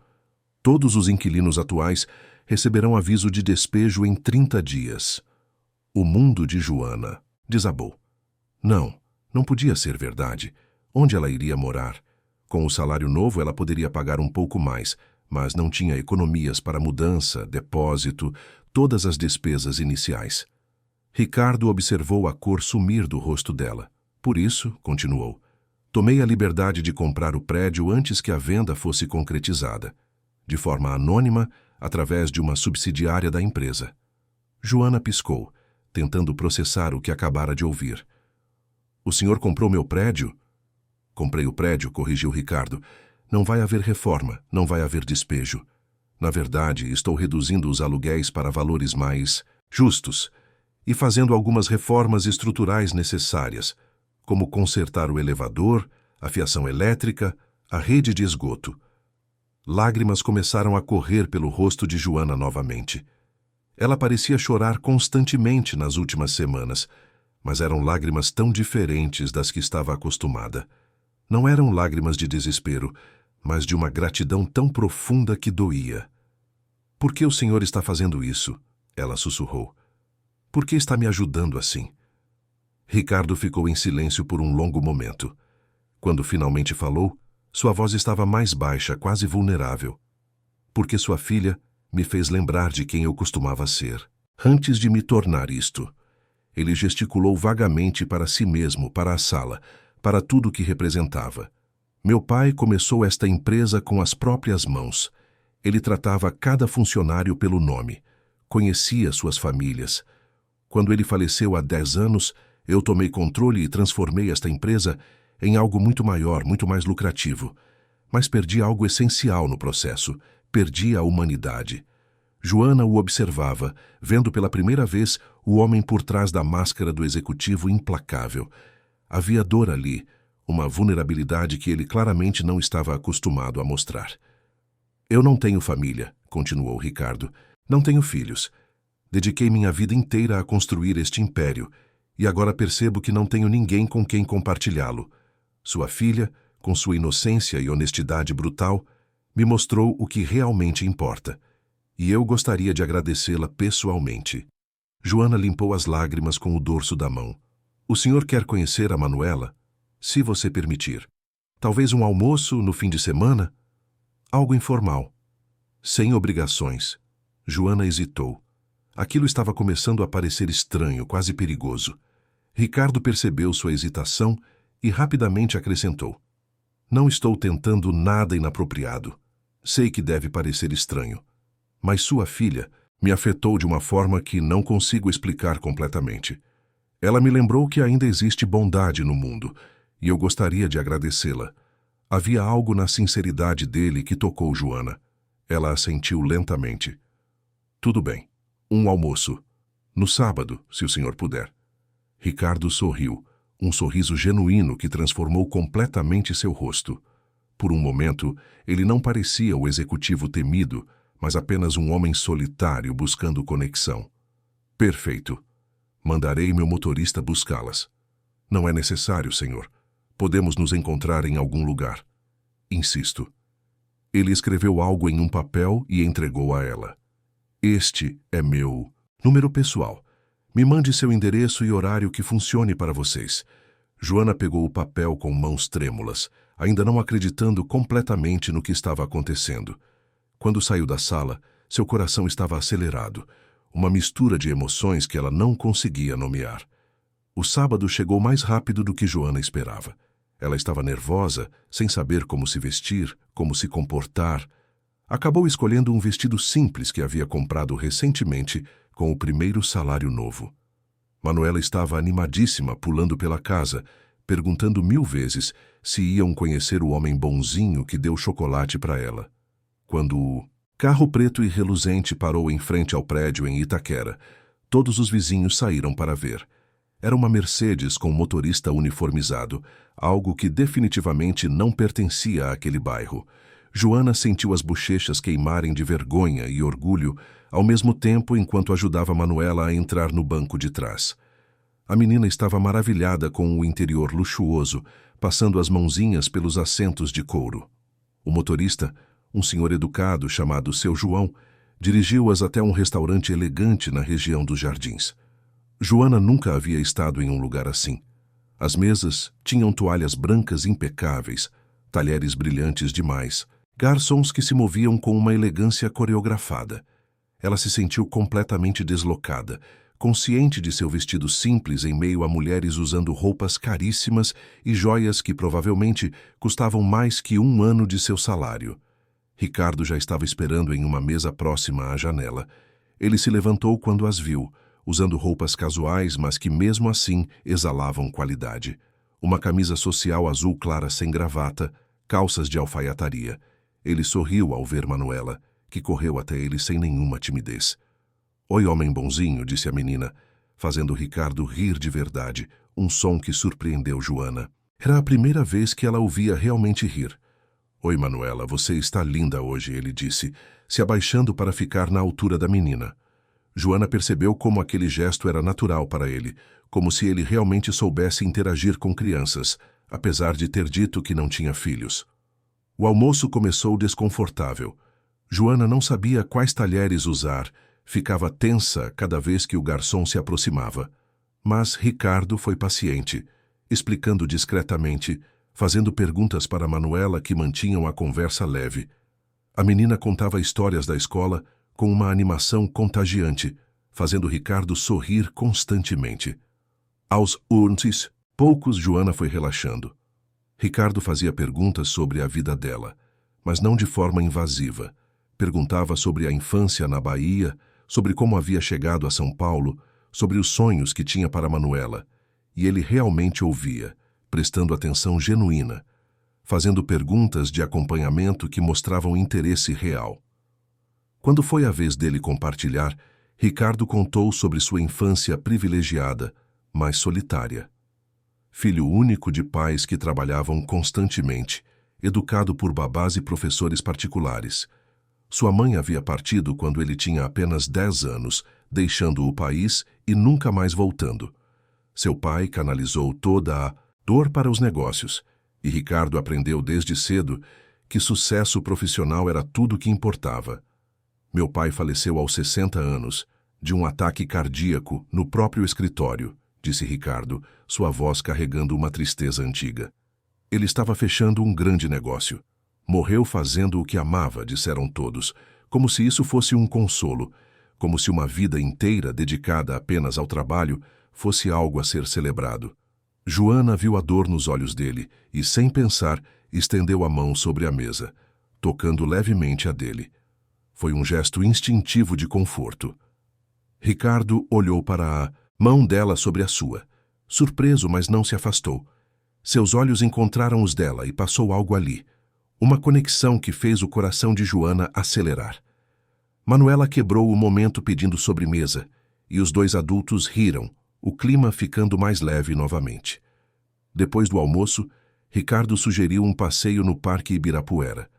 Todos os inquilinos atuais receberão aviso de despejo em 30 dias. O mundo de Joana desabou. Não podia ser verdade. Onde ela iria morar? Com o salário novo ela poderia pagar um pouco mais, mas não tinha economias para mudança, depósito, todas as despesas iniciais. Ricardo observou a cor sumir do rosto dela. Por isso, continuou, tomei a liberdade de comprar o prédio antes que a venda fosse concretizada, de forma anônima, através de uma subsidiária da empresa. Joana piscou, tentando processar o que acabara de ouvir. O senhor comprou meu prédio? Comprei o prédio, corrigiu Ricardo. Não vai haver reforma, não vai haver despejo. Na verdade, estou reduzindo os aluguéis para valores mais justos e fazendo algumas reformas estruturais necessárias, como consertar o elevador, a fiação elétrica, a rede de esgoto. Lágrimas começaram a correr pelo rosto de Joana novamente. Ela parecia chorar constantemente nas últimas semanas, mas eram lágrimas tão diferentes das que estava acostumada. Não eram lágrimas de desespero, mas de uma gratidão tão profunda que doía. Por que o senhor está fazendo isso? Ela sussurrou. Por que está me ajudando assim? Ricardo ficou em silêncio por um longo momento. Quando finalmente falou, sua voz estava mais baixa, quase vulnerável. Porque sua filha me fez lembrar de quem eu costumava ser, antes de me tornar isto. Ele gesticulou vagamente para si mesmo, para a sala, para tudo o que representava. Meu pai começou esta empresa com as próprias mãos. Ele tratava cada funcionário pelo nome. Conhecia suas famílias. Quando ele faleceu há 10 anos, eu tomei controle e transformei esta empresa em algo muito maior, muito mais lucrativo. Mas perdi algo essencial no processo. Perdi a humanidade. Joana o observava, vendo pela primeira vez o homem por trás da máscara do executivo implacável. Havia dor ali, uma vulnerabilidade que ele claramente não estava acostumado a mostrar. Eu não tenho família, continuou Ricardo. Não tenho filhos. Dediquei minha vida inteira a construir este império, e agora percebo que não tenho ninguém com quem compartilhá-lo. Sua filha, com sua inocência e honestidade brutal, me mostrou o que realmente importa. E eu gostaria de agradecê-la pessoalmente. Joana limpou as lágrimas com o dorso da mão. O senhor quer conhecer a Manuela? Se você permitir. Talvez um almoço no fim de semana? Algo informal. Sem obrigações. Joana hesitou. Aquilo estava começando a parecer estranho, quase perigoso. Ricardo percebeu sua hesitação e rapidamente acrescentou. Não estou tentando nada inapropriado. Sei que deve parecer estranho. Mas sua filha me afetou de uma forma que não consigo explicar completamente. Ela me lembrou que ainda existe bondade no mundo, e eu gostaria de agradecê-la. Havia algo na sinceridade dele que tocou Joana. Ela assentiu lentamente. Tudo bem. Um almoço. No sábado, se o senhor puder. Ricardo sorriu, um sorriso genuíno que transformou completamente seu rosto. Por um momento, ele não parecia o executivo temido, mas apenas um homem solitário buscando conexão. Perfeito. Mandarei meu motorista buscá-las. Não é necessário, senhor. Podemos nos encontrar em algum lugar. Insisto. Ele escreveu algo em um papel e entregou a ela. Este é meu número pessoal. Me mande seu endereço e horário que funcione para vocês. Joana pegou o papel com mãos trêmulas, ainda não acreditando completamente no que estava acontecendo. Quando saiu da sala, seu coração estava acelerado, uma mistura de emoções que ela não conseguia nomear. O sábado chegou mais rápido do que Joana esperava. Ela estava nervosa, sem saber como se vestir, como se comportar. Acabou escolhendo um vestido simples que havia comprado recentemente com o primeiro salário novo. Manuela estava animadíssima, pulando pela casa, perguntando 1000 vezes se iam conhecer o homem bonzinho que deu chocolate para ela. Quando o carro preto e reluzente parou em frente ao prédio em Itaquera, todos os vizinhos saíram para ver. Era uma Mercedes com motorista uniformizado, algo que definitivamente não pertencia àquele bairro. Joana sentiu as bochechas queimarem de vergonha e orgulho, ao mesmo tempo enquanto ajudava Manuela a entrar no banco de trás. A menina estava maravilhada com o interior luxuoso, passando as mãozinhas pelos assentos de couro. O motorista, um senhor educado chamado Seu João, dirigiu-as até um restaurante elegante na região dos Jardins. Joana nunca havia estado em um lugar assim. As mesas tinham toalhas brancas impecáveis, talheres brilhantes demais, garçons que se moviam com uma elegância coreografada. Ela se sentiu completamente deslocada, consciente de seu vestido simples em meio a mulheres usando roupas caríssimas e joias que provavelmente custavam mais que 1 ano de seu salário. Ricardo já estava esperando em uma mesa próxima à janela. Ele se levantou quando as viu, usando roupas casuais, mas que mesmo assim exalavam qualidade. Uma camisa social azul clara sem gravata, calças de alfaiataria. Ele sorriu ao ver Manuela, que correu até ele sem nenhuma timidez. Oi, homem bonzinho, disse a menina, fazendo Ricardo rir de verdade, um som que surpreendeu Joana. Era a primeira vez que ela o via realmente rir. Oi, Manuela, você está linda hoje, ele disse, se abaixando para ficar na altura da menina. Joana percebeu como aquele gesto era natural para ele, como se ele realmente soubesse interagir com crianças, apesar de ter dito que não tinha filhos. O almoço começou desconfortável. Joana não sabia quais talheres usar, ficava tensa cada vez que o garçom se aproximava. Mas Ricardo foi paciente, explicando discretamente, fazendo perguntas para Manuela que mantinham a conversa leve. A menina contava histórias da escola com uma animação contagiante, fazendo Ricardo sorrir constantemente. Aos antes, poucos, Joana foi relaxando. Ricardo fazia perguntas sobre a vida dela, mas não de forma invasiva. Perguntava sobre a infância na Bahia, sobre como havia chegado a São Paulo, sobre os sonhos que tinha para Manuela. E ele realmente ouvia, prestando atenção genuína, fazendo perguntas de acompanhamento que mostravam interesse real. Quando foi a vez dele compartilhar, Ricardo contou sobre sua infância privilegiada, mas solitária. Filho único de pais que trabalhavam constantemente, educado por babás e professores particulares. Sua mãe havia partido quando ele tinha apenas 10 anos, deixando o país e nunca mais voltando. Seu pai canalizou toda a dor para os negócios, e Ricardo aprendeu desde cedo que sucesso profissional era tudo que importava. Meu pai faleceu aos 60 anos, de um ataque cardíaco no próprio escritório, disse Ricardo, sua voz carregando uma tristeza antiga. Ele estava fechando um grande negócio. Morreu fazendo o que amava, disseram todos, como se isso fosse um consolo, como se uma vida inteira dedicada apenas ao trabalho fosse algo a ser celebrado. Joana viu a dor nos olhos dele e, sem pensar, estendeu a mão sobre a mesa, tocando levemente a dele. Foi um gesto instintivo de conforto. Ricardo olhou para a mão dela sobre a sua, surpreso, mas não se afastou. Seus olhos encontraram os dela e passou algo ali, uma conexão que fez o coração de Joana acelerar. Manuela quebrou o momento pedindo sobremesa, e os dois adultos riram, o clima ficando mais leve novamente. Depois do almoço, Ricardo sugeriu um passeio no Parque Ibirapuera.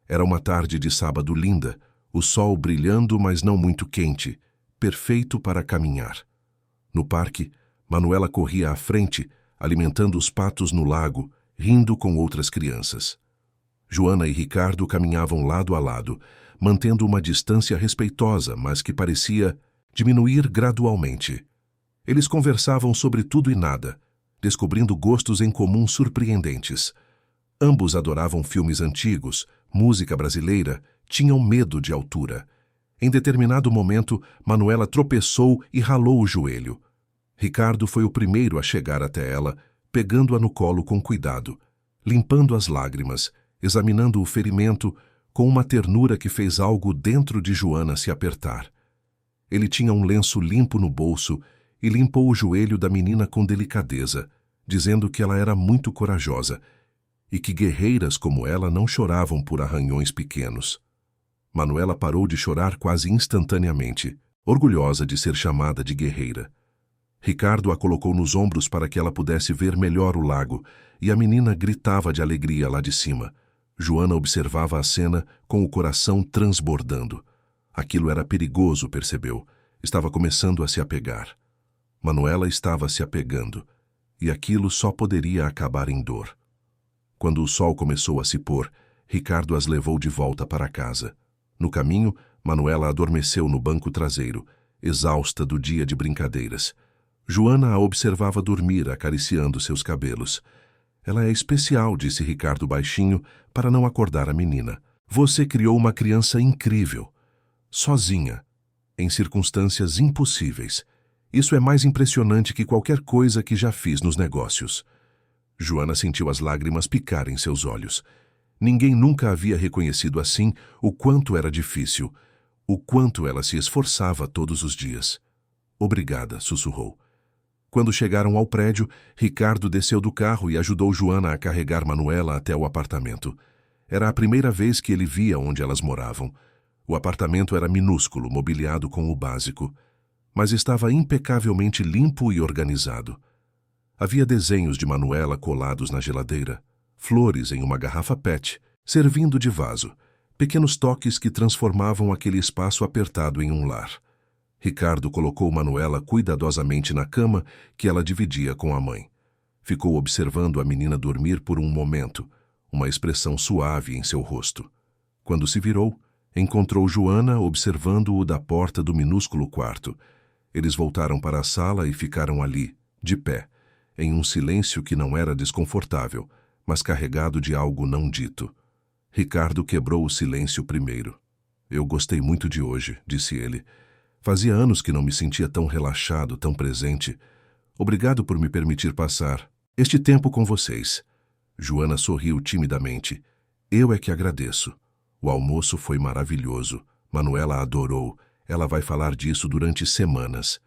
Era uma tarde de sábado linda, o sol brilhando, mas não muito quente, perfeito para caminhar. No parque, Manuela corria à frente, alimentando os patos no lago, rindo com outras crianças. Joana e Ricardo caminhavam lado a lado, mantendo uma distância respeitosa, mas que parecia diminuir gradualmente. Eles conversavam sobre tudo e nada, descobrindo gostos em comum surpreendentes. Ambos adoravam filmes antigos, música brasileira, tinham medo de altura. Em determinado momento, Manuela tropeçou e ralou o joelho. Ricardo foi o primeiro a chegar até ela, pegando-a no colo com cuidado, limpando as lágrimas, examinando o ferimento com uma ternura que fez algo dentro de Joana se apertar. Ele tinha um lenço limpo no bolso e limpou o joelho da menina com delicadeza, dizendo que ela era muito corajosa e que guerreiras como ela não choravam por arranhões pequenos. Manuela parou de chorar quase instantaneamente, orgulhosa de ser chamada de guerreira. Ricardo a colocou nos ombros para que ela pudesse ver melhor o lago, e a menina gritava de alegria lá de cima. Joana observava a cena com o coração transbordando. Aquilo era perigoso, percebeu. Estava começando a se apegar. Manuela estava se apegando, e aquilo só poderia acabar em dor. Quando o sol começou a se pôr, Ricardo as levou de volta para casa. No caminho, Manuela adormeceu no banco traseiro, exausta do dia de brincadeiras. Joana a observava dormir, acariciando seus cabelos. Ela é especial, disse Ricardo baixinho, para não acordar a menina. Você criou uma criança incrível. Sozinha, em circunstâncias impossíveis. Isso é mais impressionante que qualquer coisa que já fiz nos negócios. Joana sentiu as lágrimas picar em seus olhos. Ninguém nunca havia reconhecido assim o quanto era difícil, o quanto ela se esforçava todos os dias. Obrigada, sussurrou. Quando chegaram ao prédio, Ricardo desceu do carro e ajudou Joana a carregar Manuela até o apartamento. Era a primeira vez que ele via onde elas moravam. O apartamento era minúsculo, mobiliado com o básico, mas estava impecavelmente limpo e organizado. Havia desenhos de Manuela colados na geladeira, flores em uma garrafa PET, servindo de vaso, pequenos toques que transformavam aquele espaço apertado em um lar. Ricardo colocou Manuela cuidadosamente na cama que ela dividia com a mãe. Ficou observando a menina dormir por um momento, uma expressão suave em seu rosto. Quando se virou, encontrou Joana observando-o da porta do minúsculo quarto. Eles voltaram para a sala e ficaram ali, de pé, em um silêncio que não era desconfortável, mas carregado de algo não dito. Ricardo quebrou o silêncio primeiro. Eu gostei muito de hoje, disse ele. Fazia anos que não me sentia tão relaxado, tão presente. Obrigado por me permitir passar este tempo com vocês. Joana sorriu timidamente. Eu é que agradeço. O almoço foi maravilhoso. Manuela adorou. Ela vai falar disso durante semanas.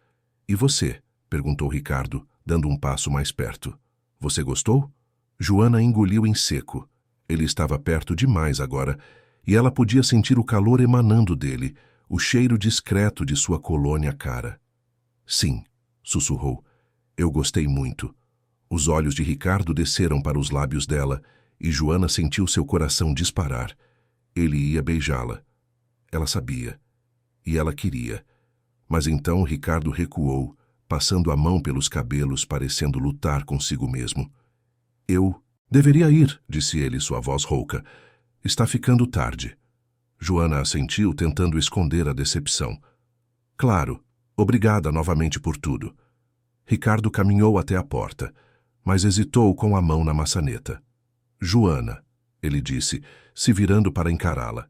E você? Perguntou Ricardo, dando um passo mais perto. Você gostou? Joana engoliu em seco. Ele estava perto demais agora, e ela podia sentir o calor emanando dele, o cheiro discreto de sua colônia cara. Sim, sussurrou. Eu gostei muito. Os olhos de Ricardo desceram para os lábios dela, e Joana sentiu seu coração disparar. Ele ia beijá-la. Ela sabia. E ela queria. Mas então Ricardo recuou, passando a mão pelos cabelos, parecendo lutar consigo mesmo. Eu deveria ir, disse ele, sua voz rouca. Está ficando tarde. Joana assentiu, tentando esconder a decepção. Claro, obrigada novamente por tudo. Ricardo caminhou até a porta, mas hesitou com a mão na maçaneta. Joana, ele disse, se virando para encará-la.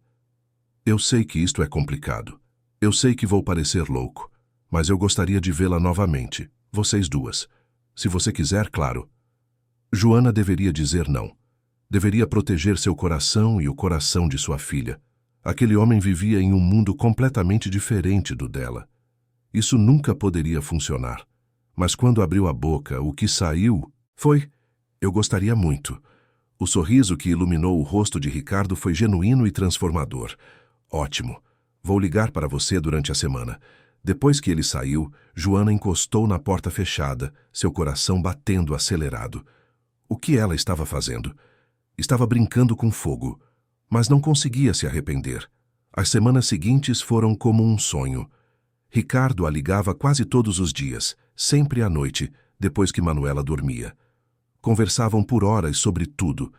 Eu sei que isto é complicado. Eu sei que vou parecer louco, mas eu gostaria de vê-la novamente, vocês duas. Se você quiser, claro. Joana deveria dizer não. Deveria proteger seu coração e o coração de sua filha. Aquele homem vivia em um mundo completamente diferente do dela. Isso nunca poderia funcionar. Mas quando abriu a boca, o que saiu foi: eu gostaria muito. O sorriso que iluminou o rosto de Ricardo foi genuíno e transformador. Ótimo. Vou ligar para você durante a semana. Depois que ele saiu, Joana encostou na porta fechada, seu coração batendo acelerado. O que ela estava fazendo? Estava brincando com fogo, mas não conseguia se arrepender. As semanas seguintes foram como um sonho. Ricardo a ligava quase todos os dias, sempre à noite, depois que Manuela dormia. Conversavam por horas sobre tudo.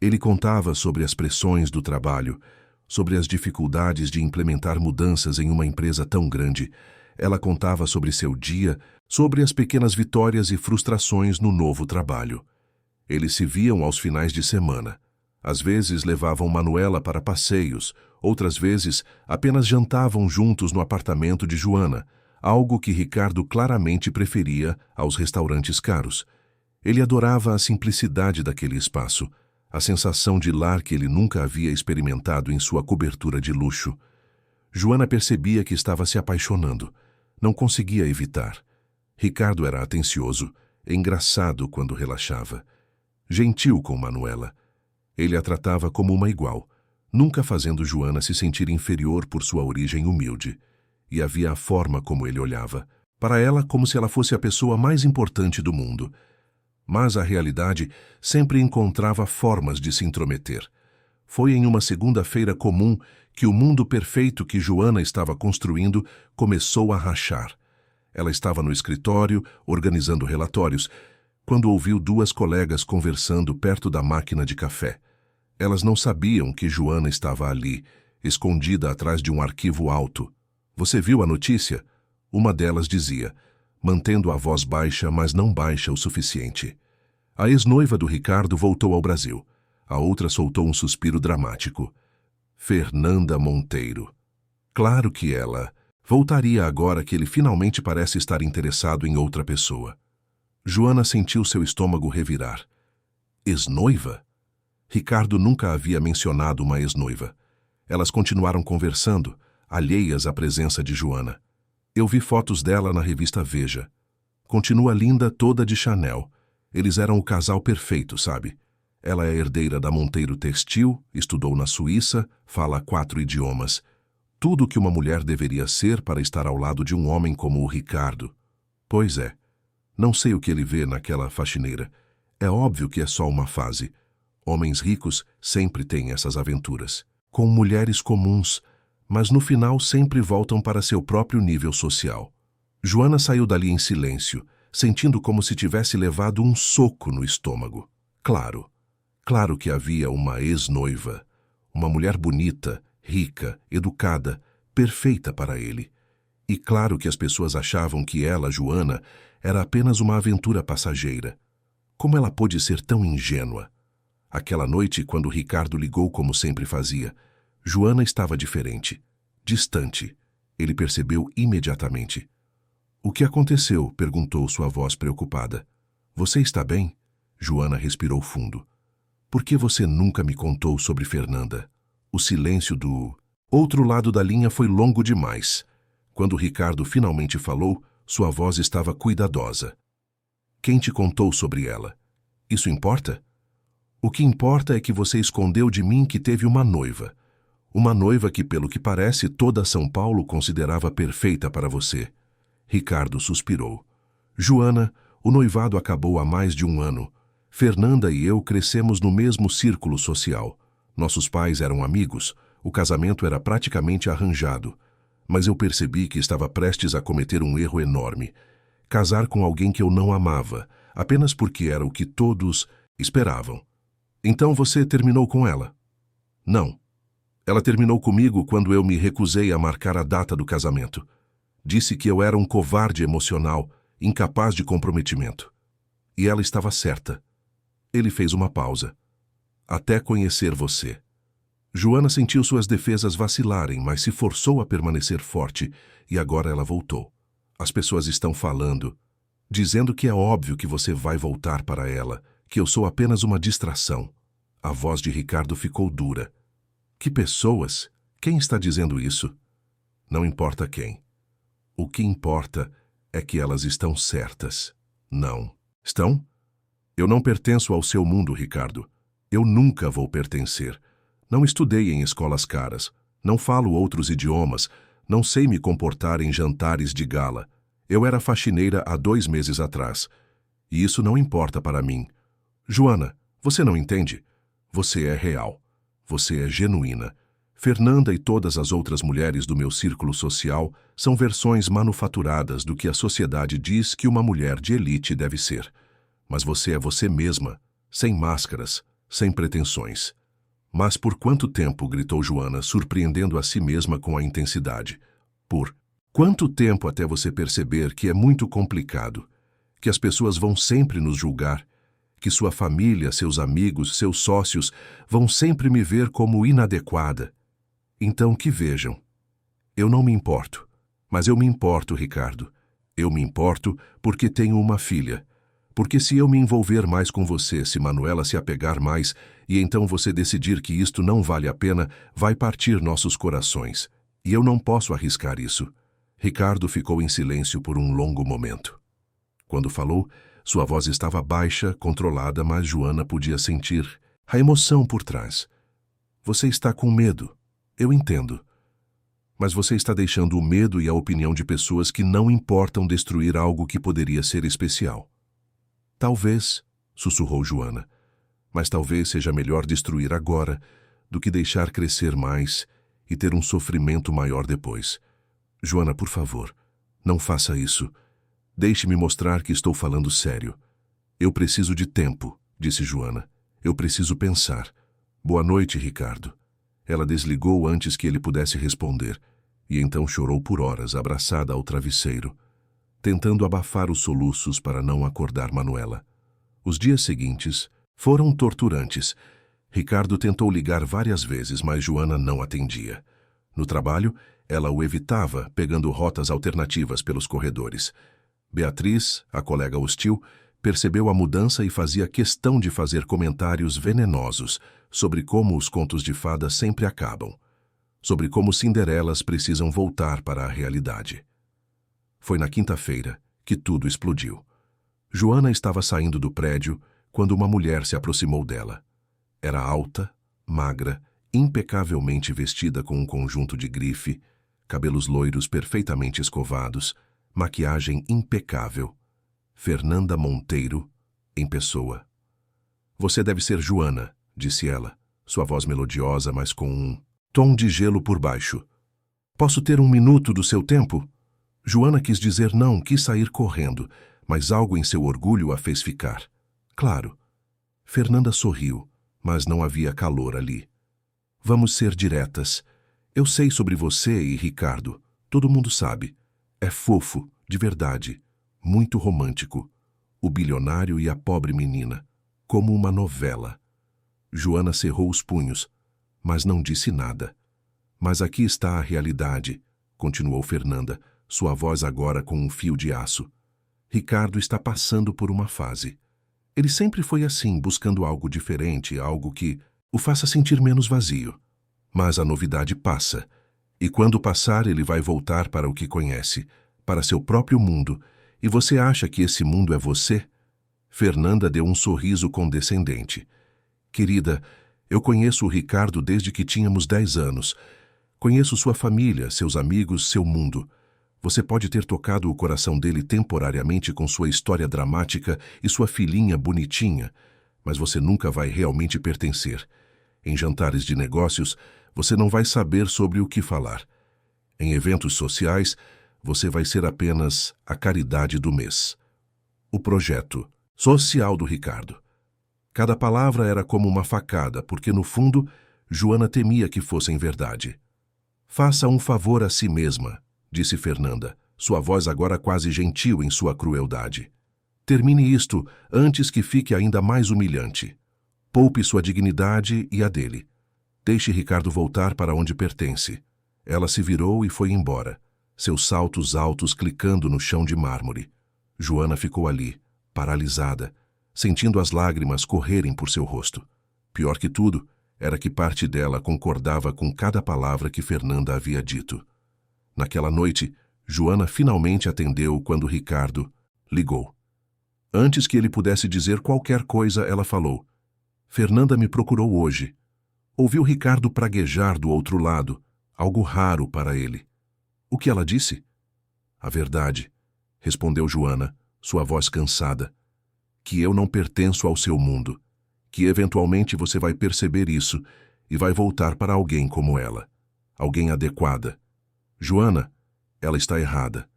Ele contava sobre as pressões do trabalho, sobre as dificuldades de implementar mudanças em uma empresa tão grande. Ela contava sobre seu dia, sobre as pequenas vitórias e frustrações no novo trabalho. Eles se viam aos finais de semana. Às vezes levavam Manuela para passeios, outras vezes apenas jantavam juntos no apartamento de Joana, algo que Ricardo claramente preferia aos restaurantes caros. Ele adorava a simplicidade daquele espaço, a sensação de lar que ele nunca havia experimentado em sua cobertura de luxo. Joana percebia que estava se apaixonando. Não conseguia evitar. Ricardo era atencioso, engraçado quando relaxava. Gentil com Manuela. Ele a tratava como uma igual, nunca fazendo Joana se sentir inferior por sua origem humilde. E havia a forma como ele olhava, para ela como se ela fosse a pessoa mais importante do mundo. Mas a realidade sempre encontrava formas de se intrometer. Foi em uma segunda-feira comum que o mundo perfeito que Joana estava construindo começou a rachar. Ela estava no escritório, organizando relatórios, quando ouviu duas colegas conversando perto da máquina de café. Elas não sabiam que Joana estava ali, escondida atrás de um arquivo alto. Você viu a notícia? Uma delas dizia, mantendo a voz baixa, mas não baixa o suficiente. A ex-noiva do Ricardo voltou ao Brasil. A outra soltou um suspiro dramático. Fernanda Monteiro. Claro que ela voltaria agora que ele finalmente parece estar interessado em outra pessoa. Joana sentiu seu estômago revirar. Ex-noiva? Ricardo nunca havia mencionado uma ex-noiva. Elas continuaram conversando, alheias à presença de Joana. Eu vi fotos dela na revista Veja. Continua linda, toda de Chanel. Eles eram o casal perfeito, sabe? Ela é herdeira da Monteiro Textil, estudou na Suíça, fala 4 idiomas. Tudo o que uma mulher deveria ser para estar ao lado de um homem como o Ricardo. Pois é. Não sei o que ele vê naquela faxineira. É óbvio que é só uma fase. Homens ricos sempre têm essas aventuras. Com mulheres comuns, mas no final sempre voltam para seu próprio nível social. Joana saiu dali em silêncio, sentindo como se tivesse levado um soco no estômago. Claro que havia uma ex-noiva. Uma mulher bonita, rica, educada, perfeita para ele. E claro que as pessoas achavam que ela, Joana, era apenas uma aventura passageira. Como ela pôde ser tão ingênua? Aquela noite, quando Ricardo ligou como sempre fazia, Joana estava diferente, distante. Ele percebeu imediatamente. O que aconteceu? Perguntou sua voz preocupada. Você está bem? Joana respirou fundo. Por que você nunca me contou sobre Fernanda? O silêncio do outro lado da linha foi longo demais. Quando Ricardo finalmente falou, sua voz estava cuidadosa. Quem te contou sobre ela? Isso importa? O que importa é que você escondeu de mim que teve uma noiva. Uma noiva que, pelo que parece, toda São Paulo considerava perfeita para você. Ricardo suspirou. Joana, o noivado acabou há mais de 1 ano. Fernanda e eu crescemos no mesmo círculo social. Nossos pais eram amigos, o casamento era praticamente arranjado. Mas eu percebi que estava prestes a cometer um erro enorme. Casar com alguém que eu não amava, apenas porque era o que todos esperavam. Então você terminou com ela? Não. Ela terminou comigo quando eu me recusei a marcar a data do casamento. Disse que eu era um covarde emocional, incapaz de comprometimento. E ela estava certa. Ele fez uma pausa. Até conhecer você. Joana sentiu suas defesas vacilarem, mas se forçou a permanecer forte, e agora ela voltou. As pessoas estão falando, dizendo que é óbvio que você vai voltar para ela, que eu sou apenas uma distração. A voz de Ricardo ficou dura. Que pessoas? Quem está dizendo isso? Não importa quem. O que importa é que elas estão certas. Não. Estão? Eu não pertenço ao seu mundo, Ricardo. Eu nunca vou pertencer. Não estudei em escolas caras. Não falo outros idiomas. Não sei me comportar em jantares de gala. Eu era faxineira há 2 meses atrás. E isso não importa para mim. Joana, você não entende? Você é real. Você é genuína. Fernanda e todas as outras mulheres do meu círculo social são versões manufaturadas do que a sociedade diz que uma mulher de elite deve ser. Mas você é você mesma, sem máscaras, sem pretensões. Mas por quanto tempo? Gritou Joana, surpreendendo a si mesma com a intensidade. Por quanto tempo até você perceber que é muito complicado, que as pessoas vão sempre nos julgar, que sua família, seus amigos, seus sócios vão sempre me ver como inadequada? Então que vejam. Eu não me importo, mas eu me importo, Ricardo. Eu me importo porque tenho uma filha. Porque se eu me envolver mais com você, se Manuela se apegar mais, e então você decidir que isto não vale a pena, vai partir nossos corações. E eu não posso arriscar isso. Ricardo ficou em silêncio por um longo momento. Quando falou, sua voz estava baixa, controlada, mas Joana podia sentir a emoção por trás. Você está com medo. Eu entendo. Mas você está deixando o medo e a opinião de pessoas que não importam destruir algo que poderia ser especial. Talvez, sussurrou Joana, mas talvez seja melhor destruir agora do que deixar crescer mais e ter um sofrimento maior depois. Joana, por favor, não faça isso. Deixe-me mostrar que estou falando sério. Eu preciso de tempo, disse Joana. Eu preciso pensar. Boa noite, Ricardo. Ela desligou antes que ele pudesse responder, e então chorou por horas, abraçada ao travesseiro, tentando abafar os soluços para não acordar Manuela. Os dias seguintes foram torturantes. Ricardo tentou ligar várias vezes, mas Joana não atendia. No trabalho, ela o evitava, pegando rotas alternativas pelos corredores. Beatriz, a colega hostil, percebeu a mudança e fazia questão de fazer comentários venenosos sobre como os contos de fadas sempre acabam, sobre como Cinderelas precisam voltar para a realidade. Foi na quinta-feira que tudo explodiu. Joana estava saindo do prédio quando uma mulher se aproximou dela. Era alta, magra, impecavelmente vestida com um conjunto de grife, cabelos loiros perfeitamente escovados, maquiagem impecável. Fernanda Monteiro, em pessoa. Você deve ser Joana, disse ela, sua voz melodiosa, mas com um tom de gelo por baixo. Posso ter 1 minuto do seu tempo? Joana quis dizer não, quis sair correndo, mas algo em seu orgulho a fez ficar. Claro. Fernanda sorriu, mas não havia calor ali. Vamos ser diretas. Eu sei sobre você e Ricardo. Todo mundo sabe. É fofo, de verdade. Muito romântico. O bilionário e a pobre menina. Como uma novela. Joana cerrou os punhos, mas não disse nada. Mas aqui está a realidade. continuou Fernanda, sua voz agora com um fio de aço. Ricardo está passando por uma fase. Ele sempre foi assim, buscando algo diferente, algo que o faça sentir menos vazio. Mas a novidade passa, e quando passar ele vai voltar para o que conhece, para seu próprio mundo, e você acha que esse mundo é você? Fernanda deu um sorriso condescendente. Querida, eu conheço o Ricardo desde que tínhamos 10 anos. Conheço sua família, seus amigos, seu mundo. Você pode ter tocado o coração dele temporariamente com sua história dramática e sua filhinha bonitinha, mas você nunca vai realmente pertencer. Em jantares de negócios, você não vai saber sobre o que falar. Em eventos sociais, você vai ser apenas a caridade do mês. O projeto social do Ricardo. Cada palavra era como uma facada, porque no fundo, Joana temia que fossem verdade. Faça um favor a si mesma, disse Fernanda, sua voz agora quase gentil em sua crueldade. Termine isto antes que fique ainda mais humilhante. Poupe sua dignidade e a dele. Deixe Ricardo voltar para onde pertence. Ela se virou e foi embora, seus saltos altos clicando no chão de mármore. Joana ficou ali, paralisada, sentindo as lágrimas correrem por seu rosto. Pior que tudo, era que parte dela concordava com cada palavra que Fernanda havia dito. Naquela noite, Joana finalmente atendeu quando Ricardo ligou. Antes que ele pudesse dizer qualquer coisa, ela falou: Fernanda me procurou hoje. Ouviu Ricardo praguejar do outro lado, algo raro para ele. O que ela disse? A verdade, respondeu Joana, sua voz cansada. Que eu não pertenço ao seu mundo. Que eventualmente você vai perceber isso e vai voltar para alguém como ela. Alguém adequada. Joana, ela está errada.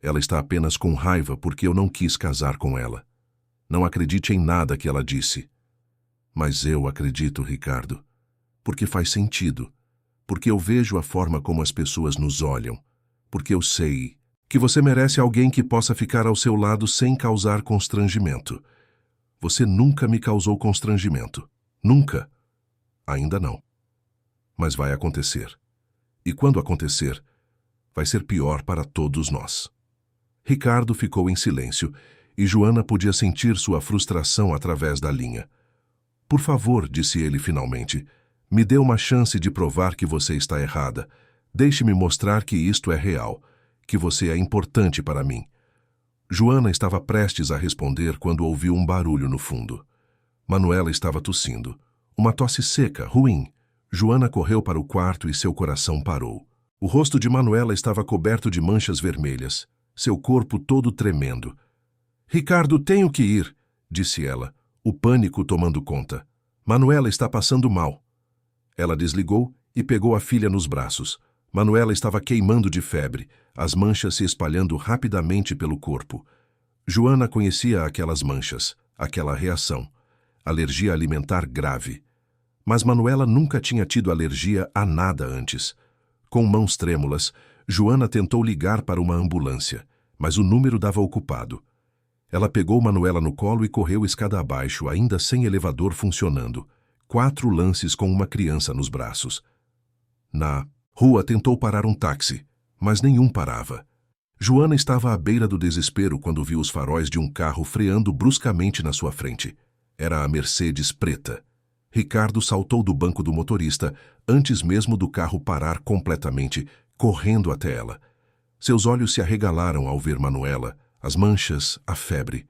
Ela está apenas com raiva porque eu não quis casar com ela. Não acredite em nada que ela disse. Mas eu acredito, Ricardo. Porque faz sentido. Porque eu vejo a forma como as pessoas nos olham. Porque eu sei que você merece alguém que possa ficar ao seu lado sem causar constrangimento. Você nunca me causou constrangimento. Nunca. Ainda não. Mas vai acontecer. E quando acontecer, vai ser pior para todos nós. Ricardo ficou em silêncio e Joana podia sentir sua frustração através da linha. Por favor, disse ele finalmente, me dê uma chance de provar que você está errada. Deixe-me mostrar que isto é real, que você é importante para mim. Joana estava prestes a responder quando ouviu um barulho no fundo. Manuela estava tossindo. Uma tosse seca, ruim. Joana correu para o quarto e seu coração parou. O rosto de Manuela estava coberto de manchas vermelhas, seu corpo todo tremendo. Ricardo, tenho que ir, disse ela, o pânico tomando conta. Manuela está passando mal. Ela desligou e pegou a filha nos braços. Manuela estava queimando de febre, as manchas se espalhando rapidamente pelo corpo. Joana conhecia aquelas manchas, aquela reação. Alergia alimentar grave. Mas Manuela nunca tinha tido alergia a nada antes. Com mãos trêmulas, Joana tentou ligar para uma ambulância, mas o número dava ocupado. Ela pegou Manuela no colo e correu escada abaixo, ainda sem elevador funcionando. 4 lances com uma criança nos braços. Na rua tentou parar um táxi, mas nenhum parava. Joana estava à beira do desespero quando viu os faróis de um carro freando bruscamente na sua frente. Era a Mercedes preta. Ricardo saltou do banco do motorista antes mesmo do carro parar completamente, correndo até ela. Seus olhos se arregalaram ao ver Manuela, as manchas, a febre.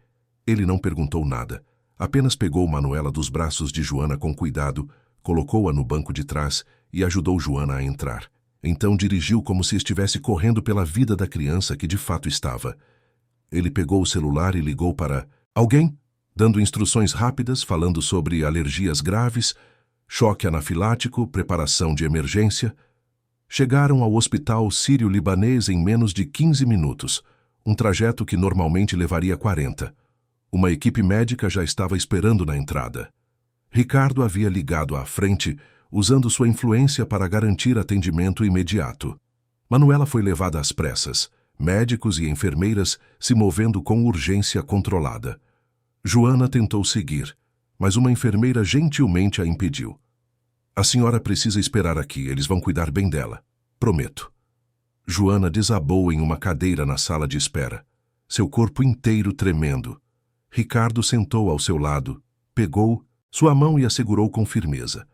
Ele não perguntou nada. Apenas pegou Manuela dos braços de Joana com cuidado, colocou-a no banco de trás e ajudou Joana a entrar. Então dirigiu como se estivesse correndo pela vida da criança que de fato estava. Ele pegou o celular e ligou para alguém, dando instruções rápidas, falando sobre alergias graves, choque anafilático, preparação de emergência. Chegaram ao hospital sírio-libanês em menos de 15 minutos, um trajeto que normalmente levaria 40. Uma equipe médica já estava esperando na entrada. Ricardo havia ligado à frente, usando sua influência para garantir atendimento imediato. Manuela foi levada às pressas, médicos e enfermeiras se movendo com urgência controlada. Joana tentou seguir, mas uma enfermeira gentilmente a impediu. A senhora precisa esperar aqui, eles vão cuidar bem dela. Prometo. Joana desabou em uma cadeira na sala de espera, seu corpo inteiro tremendo. Ricardo sentou ao seu lado, pegou sua mão e a segurou com firmeza.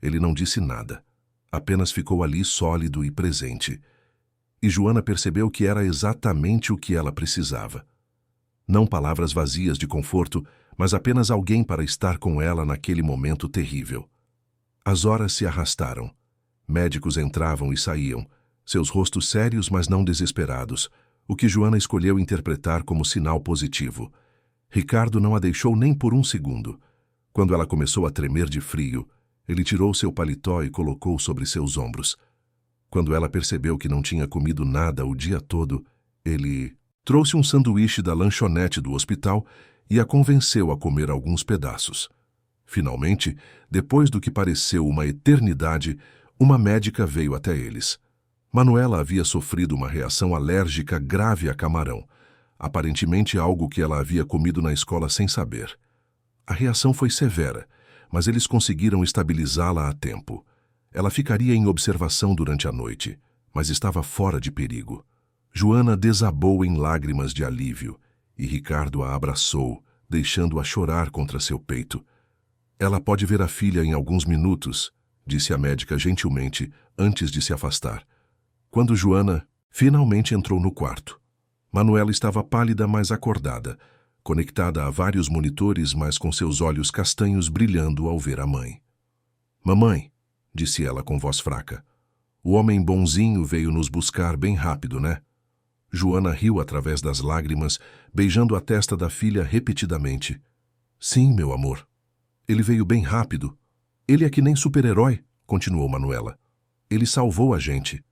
Ele não disse nada, apenas ficou ali sólido e presente. E Joana percebeu que era exatamente o que ela precisava. Não palavras vazias de conforto, mas apenas alguém para estar com ela naquele momento terrível. As horas se arrastaram. Médicos entravam e saíam, seus rostos sérios, mas não desesperados, o que Joana escolheu interpretar como sinal positivo. Ricardo não a deixou nem por um segundo. Quando ela começou a tremer de frio, ele tirou seu paletó e colocou sobre seus ombros. Quando ela percebeu que não tinha comido nada o dia todo, ele trouxe um sanduíche da lanchonete do hospital e a convenceu a comer alguns pedaços. Finalmente, depois do que pareceu uma eternidade, uma médica veio até eles. Manuela havia sofrido uma reação alérgica grave a camarão, aparentemente algo que ela havia comido na escola sem saber. A reação foi severa, mas eles conseguiram estabilizá-la a tempo. Ela ficaria em observação durante a noite, mas estava fora de perigo. Joana desabou em lágrimas de alívio, e Ricardo a abraçou, deixando-a chorar contra seu peito. Ela pode ver a filha em alguns minutos, disse a médica gentilmente, antes de se afastar. Quando Joana finalmente entrou no quarto, Manuela estava pálida, mas acordada, conectada a vários monitores, mas com seus olhos castanhos brilhando ao ver a mãe. Mamãe, disse ela com voz fraca, o homem bonzinho veio nos buscar bem rápido, né? Joana riu através das lágrimas, beijando a testa da filha repetidamente. Sim, meu amor. Ele veio bem rápido. Ele é que nem super-herói, continuou Manuela. Ele salvou a gente.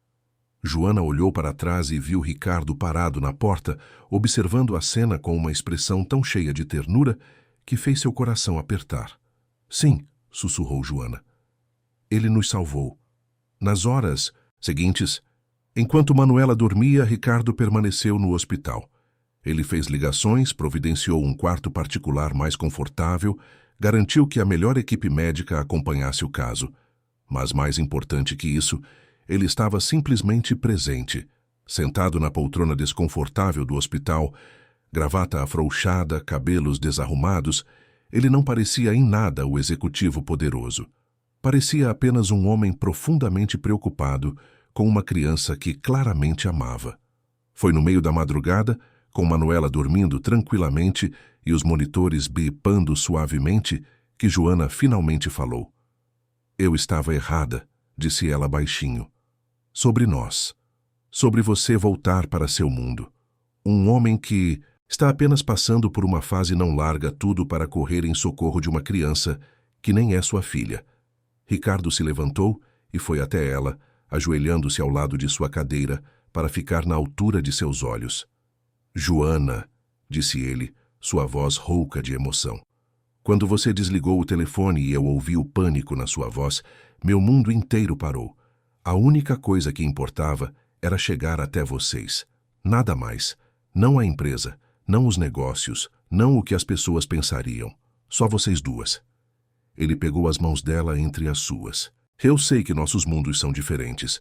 Joana olhou para trás e viu Ricardo parado na porta, observando a cena com uma expressão tão cheia de ternura que fez seu coração apertar. Sim, sussurrou Joana. Ele nos salvou. Nas horas seguintes, enquanto Manuela dormia, Ricardo permaneceu no hospital. Ele fez ligações, providenciou um quarto particular mais confortável, garantiu que a melhor equipe médica acompanhasse o caso. Mas mais importante que isso, ele estava simplesmente presente, sentado na poltrona desconfortável do hospital, gravata afrouxada, cabelos desarrumados. Ele não parecia em nada o executivo poderoso. Parecia apenas um homem profundamente preocupado com uma criança que claramente amava. Foi no meio da madrugada, com Manuela dormindo tranquilamente e os monitores bipando suavemente, que Joana finalmente falou. Eu estava errada, disse ela baixinho. Sobre nós. Sobre você voltar para seu mundo. Um homem que está apenas passando por uma fase não larga tudo para correr em socorro de uma criança que nem é sua filha. Ricardo se levantou e foi até ela, ajoelhando-se ao lado de sua cadeira para ficar na altura de seus olhos. Joana, disse ele, sua voz rouca de emoção. Quando você desligou o telefone e eu ouvi o pânico na sua voz, meu mundo inteiro parou. A única coisa que importava era chegar até vocês. Nada mais. Não a empresa, não os negócios, não o que as pessoas pensariam. Só vocês duas. Ele pegou as mãos dela entre as suas. Eu sei que nossos mundos são diferentes.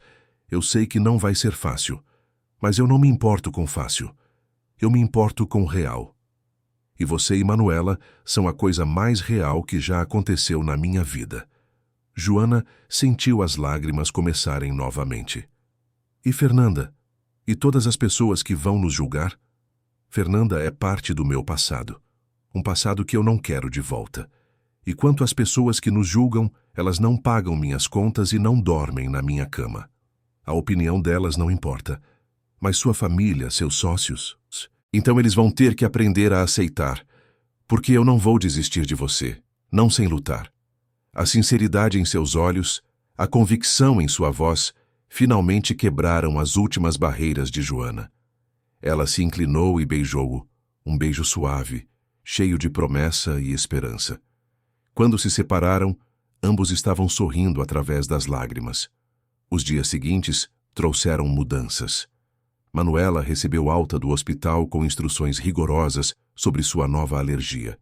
Eu sei que não vai ser fácil. Mas eu não me importo com fácil. Eu me importo com real. E você e Manuela são a coisa mais real que já aconteceu na minha vida. Joana sentiu as lágrimas começarem novamente. E Fernanda? E todas as pessoas que vão nos julgar? Fernanda é parte do meu passado. Um passado que eu não quero de volta. E quanto às pessoas que nos julgam, elas não pagam minhas contas e não dormem na minha cama. A opinião delas não importa. Mas sua família, seus sócios... Então eles vão ter que aprender a aceitar. Porque eu não vou desistir de você. Não sem lutar. A sinceridade em seus olhos, a convicção em sua voz, finalmente quebraram as últimas barreiras de Joana. Ela se inclinou e beijou-o, um beijo suave, cheio de promessa e esperança. Quando se separaram, ambos estavam sorrindo através das lágrimas. Os dias seguintes trouxeram mudanças. Manuela recebeu alta do hospital com instruções rigorosas sobre sua nova alergia.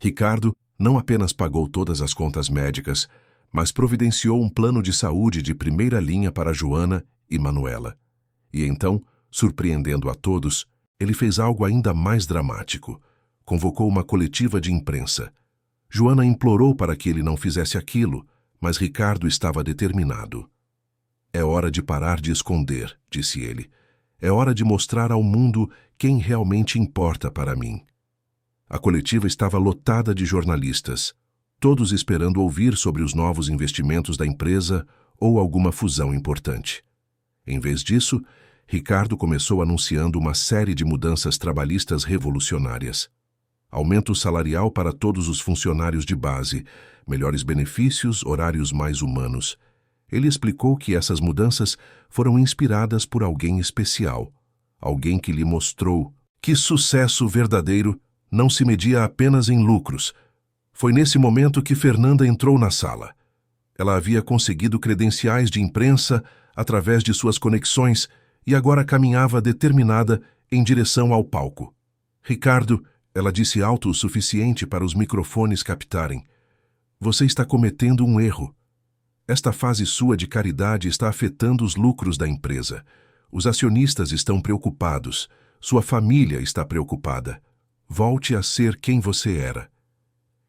Ricardo não apenas pagou todas as contas médicas, mas providenciou um plano de saúde de primeira linha para Joana e Manuela. E então, surpreendendo a todos, ele fez algo ainda mais dramático. Convocou uma coletiva de imprensa. Joana implorou para que ele não fizesse aquilo, mas Ricardo estava determinado. É hora de parar de esconder, disse ele. É hora de mostrar ao mundo quem realmente importa para mim. A coletiva estava lotada de jornalistas, todos esperando ouvir sobre os novos investimentos da empresa ou alguma fusão importante. Em vez disso, Ricardo começou anunciando uma série de mudanças trabalhistas revolucionárias. Aumento salarial para todos os funcionários de base, melhores benefícios, horários mais humanos. Ele explicou que essas mudanças foram inspiradas por alguém especial, alguém que lhe mostrou que sucesso verdadeiro não se media apenas em lucros. Foi nesse momento que Fernanda entrou na sala. Ela havia conseguido credenciais de imprensa através de suas conexões e agora caminhava determinada em direção ao palco. Ricardo, ela disse alto o suficiente para os microfones captarem. Você está cometendo um erro. Esta fase sua de caridade está afetando os lucros da empresa. Os acionistas estão preocupados. Sua família está preocupada. Volte a ser quem você era.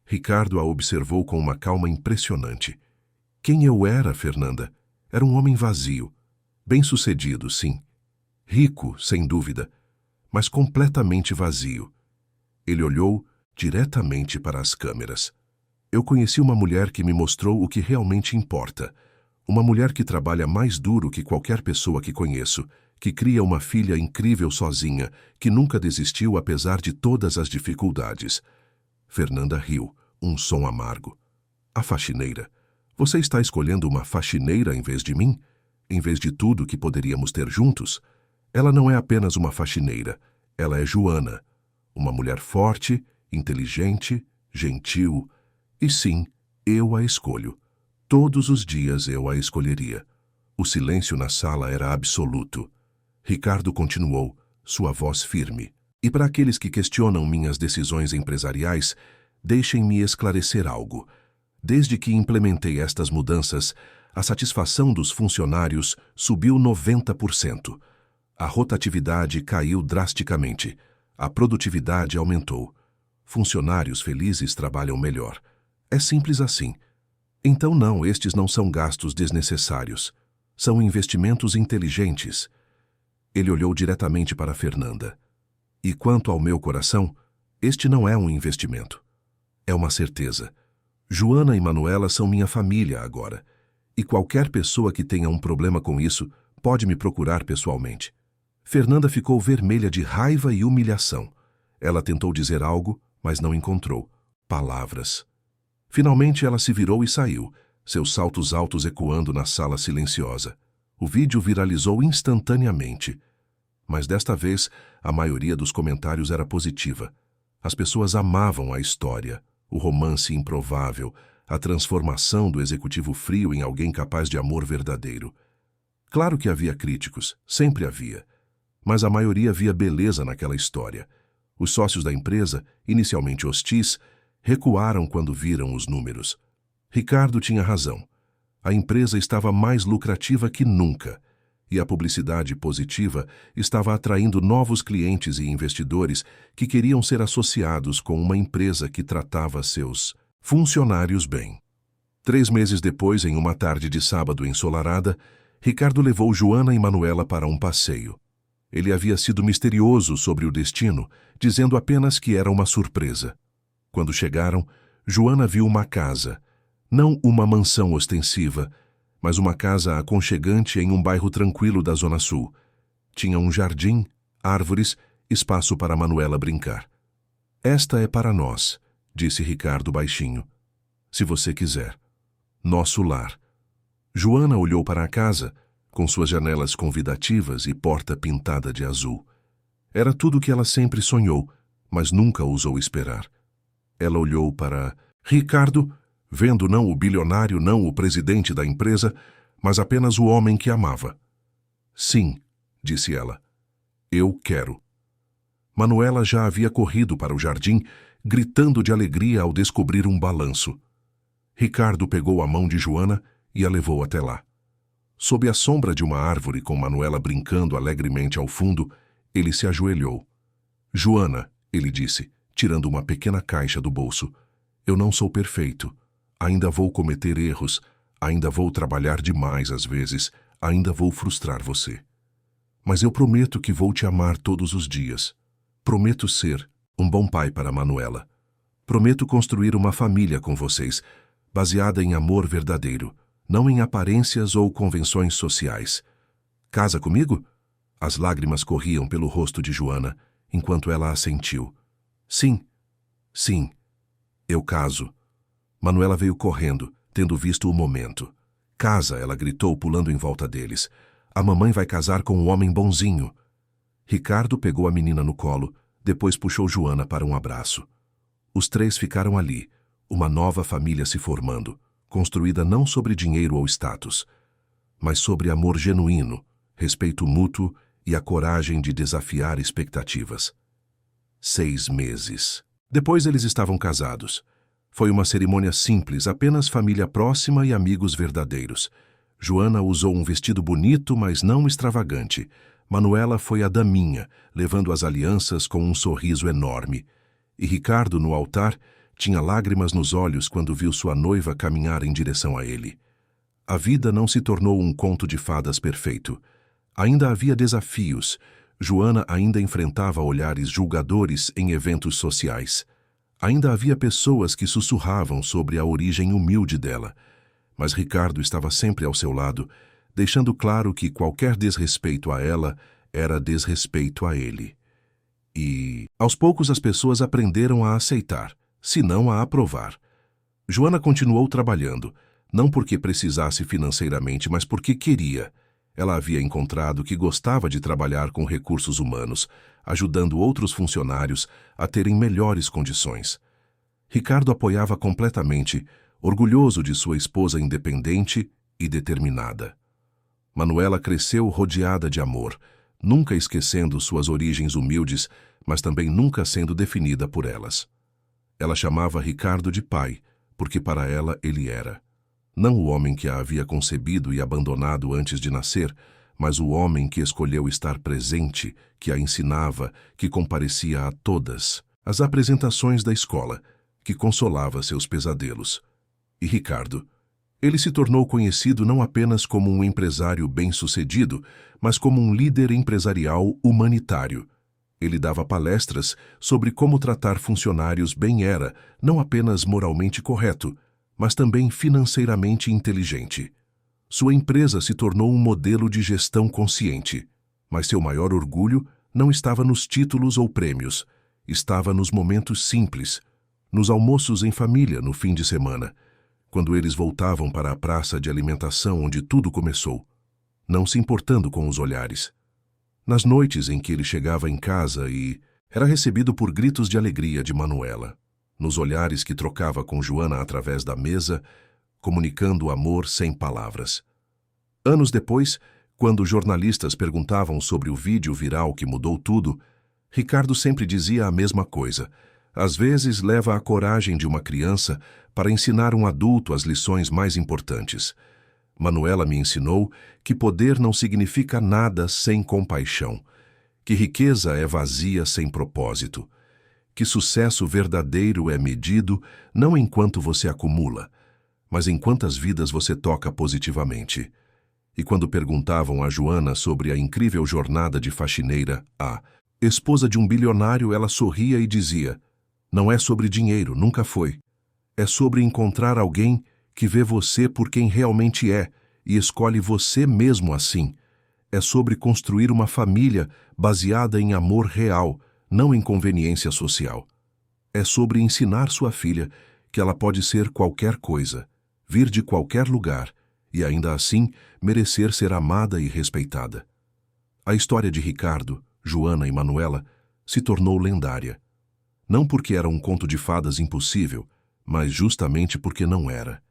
Ricardo a observou com uma calma impressionante. Quem eu era, Fernanda? Era um homem vazio. Bem-sucedido, sim. Rico, sem dúvida, mas completamente vazio. Ele olhou diretamente para as câmeras. Eu conheci uma mulher que me mostrou o que realmente importa. Uma mulher que trabalha mais duro que qualquer pessoa que conheço, que cria uma filha incrível sozinha, que nunca desistiu apesar de todas as dificuldades. Fernanda riu, um som amargo. A faxineira. Você está escolhendo uma faxineira em vez de mim? Em vez de tudo que poderíamos ter juntos? Ela não é apenas uma faxineira. Ela é Joana. Uma mulher forte, inteligente, gentil. E sim, eu a escolho. Todos os dias eu a escolheria. O silêncio na sala era absoluto. Ricardo continuou, sua voz firme. E para aqueles que questionam minhas decisões empresariais, deixem-me esclarecer algo. Desde que implementei estas mudanças, a satisfação dos funcionários subiu 90%. A rotatividade caiu drasticamente. A produtividade aumentou. Funcionários felizes trabalham melhor. É simples assim. Então não, estes não são gastos desnecessários. São investimentos inteligentes. Ele olhou diretamente para Fernanda. E quanto ao meu coração, este não é um investimento. É uma certeza. Joana e Manuela são minha família agora. E qualquer pessoa que tenha um problema com isso pode me procurar pessoalmente. Fernanda ficou vermelha de raiva e humilhação. Ela tentou dizer algo, mas não encontrou palavras. Finalmente ela se virou e saiu, seus saltos altos ecoando na sala silenciosa. O vídeo viralizou instantaneamente. Mas desta vez, a maioria dos comentários era positiva. As pessoas amavam a história, o romance improvável, a transformação do executivo frio em alguém capaz de amor verdadeiro. Claro que havia críticos, sempre havia. Mas a maioria via beleza naquela história. Os sócios da empresa, inicialmente hostis, recuaram quando viram os números. Ricardo tinha razão. A empresa estava mais lucrativa que nunca. E a publicidade positiva estava atraindo novos clientes e investidores que queriam ser associados com uma empresa que tratava seus funcionários bem. 3 meses depois, em uma tarde de sábado ensolarada, Ricardo levou Joana e Manuela para um passeio. Ele havia sido misterioso sobre o destino, dizendo apenas que era uma surpresa. Quando chegaram, Joana viu uma casa, não uma mansão ostensiva, mas uma casa aconchegante em um bairro tranquilo da Zona Sul. Tinha um jardim, árvores, espaço para Manuela brincar. Esta é para nós, disse Ricardo baixinho. Se você quiser. Nosso lar. Joana olhou para a casa, com suas janelas convidativas e porta pintada de azul. Era tudo o que ela sempre sonhou, mas nunca ousou esperar. Ela olhou para Ricardo, vendo não o bilionário, não o presidente da empresa, mas apenas o homem que amava. Sim, disse ela. Eu quero. Manuela já havia corrido para o jardim, gritando de alegria ao descobrir um balanço. Ricardo pegou a mão de Joana e a levou até lá. Sob a sombra de uma árvore com Manuela brincando alegremente ao fundo, ele se ajoelhou. Joana, ele disse, tirando uma pequena caixa do bolso, eu não sou perfeito. Ainda vou cometer erros, ainda vou trabalhar demais às vezes, ainda vou frustrar você. Mas eu prometo que vou te amar todos os dias. Prometo ser um bom pai para Manuela. Prometo construir uma família com vocês, baseada em amor verdadeiro, não em aparências ou convenções sociais. Casa comigo? As lágrimas corriam pelo rosto de Joana, enquanto ela assentiu. Sim, sim, eu caso. Manuela veio correndo, tendo visto o momento. Casa, ela gritou, pulando em volta deles. A mamãe vai casar com um homem bonzinho. Ricardo pegou a menina no colo, depois puxou Joana para um abraço. Os três ficaram ali, uma nova família se formando, construída não sobre dinheiro ou status, mas sobre amor genuíno, respeito mútuo e a coragem de desafiar expectativas. 6 meses. Depois eles estavam casados. Foi uma cerimônia simples, apenas família próxima e amigos verdadeiros. Joana usou um vestido bonito, mas não extravagante. Manuela foi a daminha, levando as alianças com um sorriso enorme. E Ricardo, no altar, tinha lágrimas nos olhos quando viu sua noiva caminhar em direção a ele. A vida não se tornou um conto de fadas perfeito. Ainda havia desafios. Joana ainda enfrentava olhares julgadores em eventos sociais. Ainda havia pessoas que sussurravam sobre a origem humilde dela. Mas Ricardo estava sempre ao seu lado, deixando claro que qualquer desrespeito a ela era desrespeito a ele. E, aos poucos, as pessoas aprenderam a aceitar, se não a aprovar. Joana continuou trabalhando, não porque precisasse financeiramente, mas porque queria. Ela havia encontrado que gostava de trabalhar com recursos humanos, ajudando outros funcionários a terem melhores condições. Ricardo apoiava completamente, orgulhoso de sua esposa independente e determinada. Manuela cresceu rodeada de amor, nunca esquecendo suas origens humildes, mas também nunca sendo definida por elas. Ela chamava Ricardo de pai, porque para ela ele era. Não o homem que a havia concebido e abandonado antes de nascer, mas o homem que escolheu estar presente, que a ensinava, que comparecia a todas as apresentações da escola, que consolava seus pesadelos. E Ricardo, ele se tornou conhecido não apenas como um empresário bem-sucedido, mas como um líder empresarial humanitário. Ele dava palestras sobre como tratar funcionários bem era, não apenas moralmente correto, mas também financeiramente inteligente. Sua empresa se tornou um modelo de gestão consciente, mas seu maior orgulho não estava nos títulos ou prêmios, estava nos momentos simples, nos almoços em família no fim de semana, quando eles voltavam para a praça de alimentação onde tudo começou, não se importando com os olhares. Nas noites em que ele chegava em casa e era recebido por gritos de alegria de Manuela, nos olhares que trocava com Joana através da mesa, comunicando amor sem palavras. Anos depois, quando jornalistas perguntavam sobre o vídeo viral que mudou tudo, Ricardo sempre dizia a mesma coisa. Às vezes leva a coragem de uma criança para ensinar um adulto as lições mais importantes. Manuela me ensinou que poder não significa nada sem compaixão, que riqueza é vazia sem propósito, que sucesso verdadeiro é medido não em quanto você acumula, mas em quantas vidas você toca positivamente. E quando perguntavam a Joana sobre a incrível jornada de faxineira, a esposa de um bilionário, ela sorria e dizia: não é sobre dinheiro, nunca foi. É sobre encontrar alguém que vê você por quem realmente é e escolhe você mesmo assim. É sobre construir uma família baseada em amor real, não em conveniência social. É sobre ensinar sua filha que ela pode ser qualquer coisa, vir de qualquer lugar e ainda assim merecer ser amada e respeitada. A história de Ricardo, Joana e Manuela se tornou lendária. Não porque era um conto de fadas impossível, mas justamente porque não era.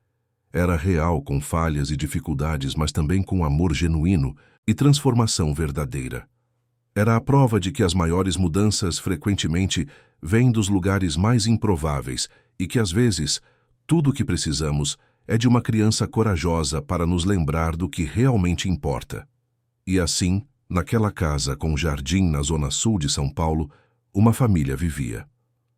Era real, com falhas e dificuldades, mas também com amor genuíno e transformação verdadeira. Era a prova de que as maiores mudanças frequentemente vêm dos lugares mais improváveis e que, às vezes, tudo o que precisamos é de uma criança corajosa para nos lembrar do que realmente importa. E assim, naquela casa com jardim na zona sul de São Paulo, uma família vivia.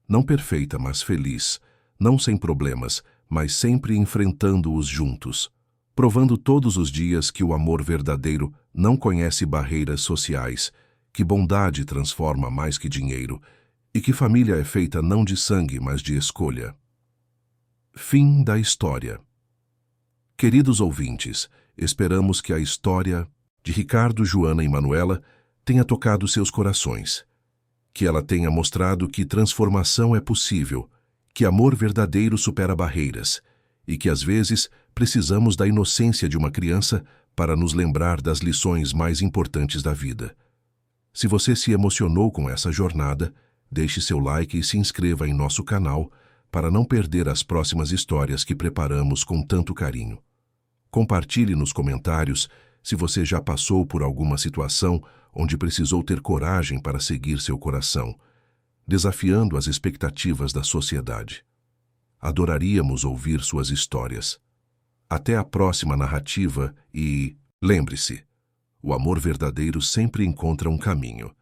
Não perfeita, mas feliz, não sem problemas, mas sempre enfrentando-os juntos, provando todos os dias que o amor verdadeiro não conhece barreiras sociais, que bondade transforma mais que dinheiro, e que família é feita não de sangue, mas de escolha. Fim da história. Queridos ouvintes, esperamos que a história de Ricardo, Joana e Manuela tenha tocado seus corações, que ela tenha mostrado que transformação é possível, que amor verdadeiro supera barreiras e que às vezes precisamos da inocência de uma criança para nos lembrar das lições mais importantes da vida. Se você se emocionou com essa jornada, deixe seu like e se inscreva em nosso canal para não perder as próximas histórias que preparamos com tanto carinho. Compartilhe nos comentários se você já passou por alguma situação onde precisou ter coragem para seguir seu coração, desafiando as expectativas da sociedade. Adoraríamos ouvir suas histórias. Até a próxima narrativa e, lembre-se, o amor verdadeiro sempre encontra um caminho.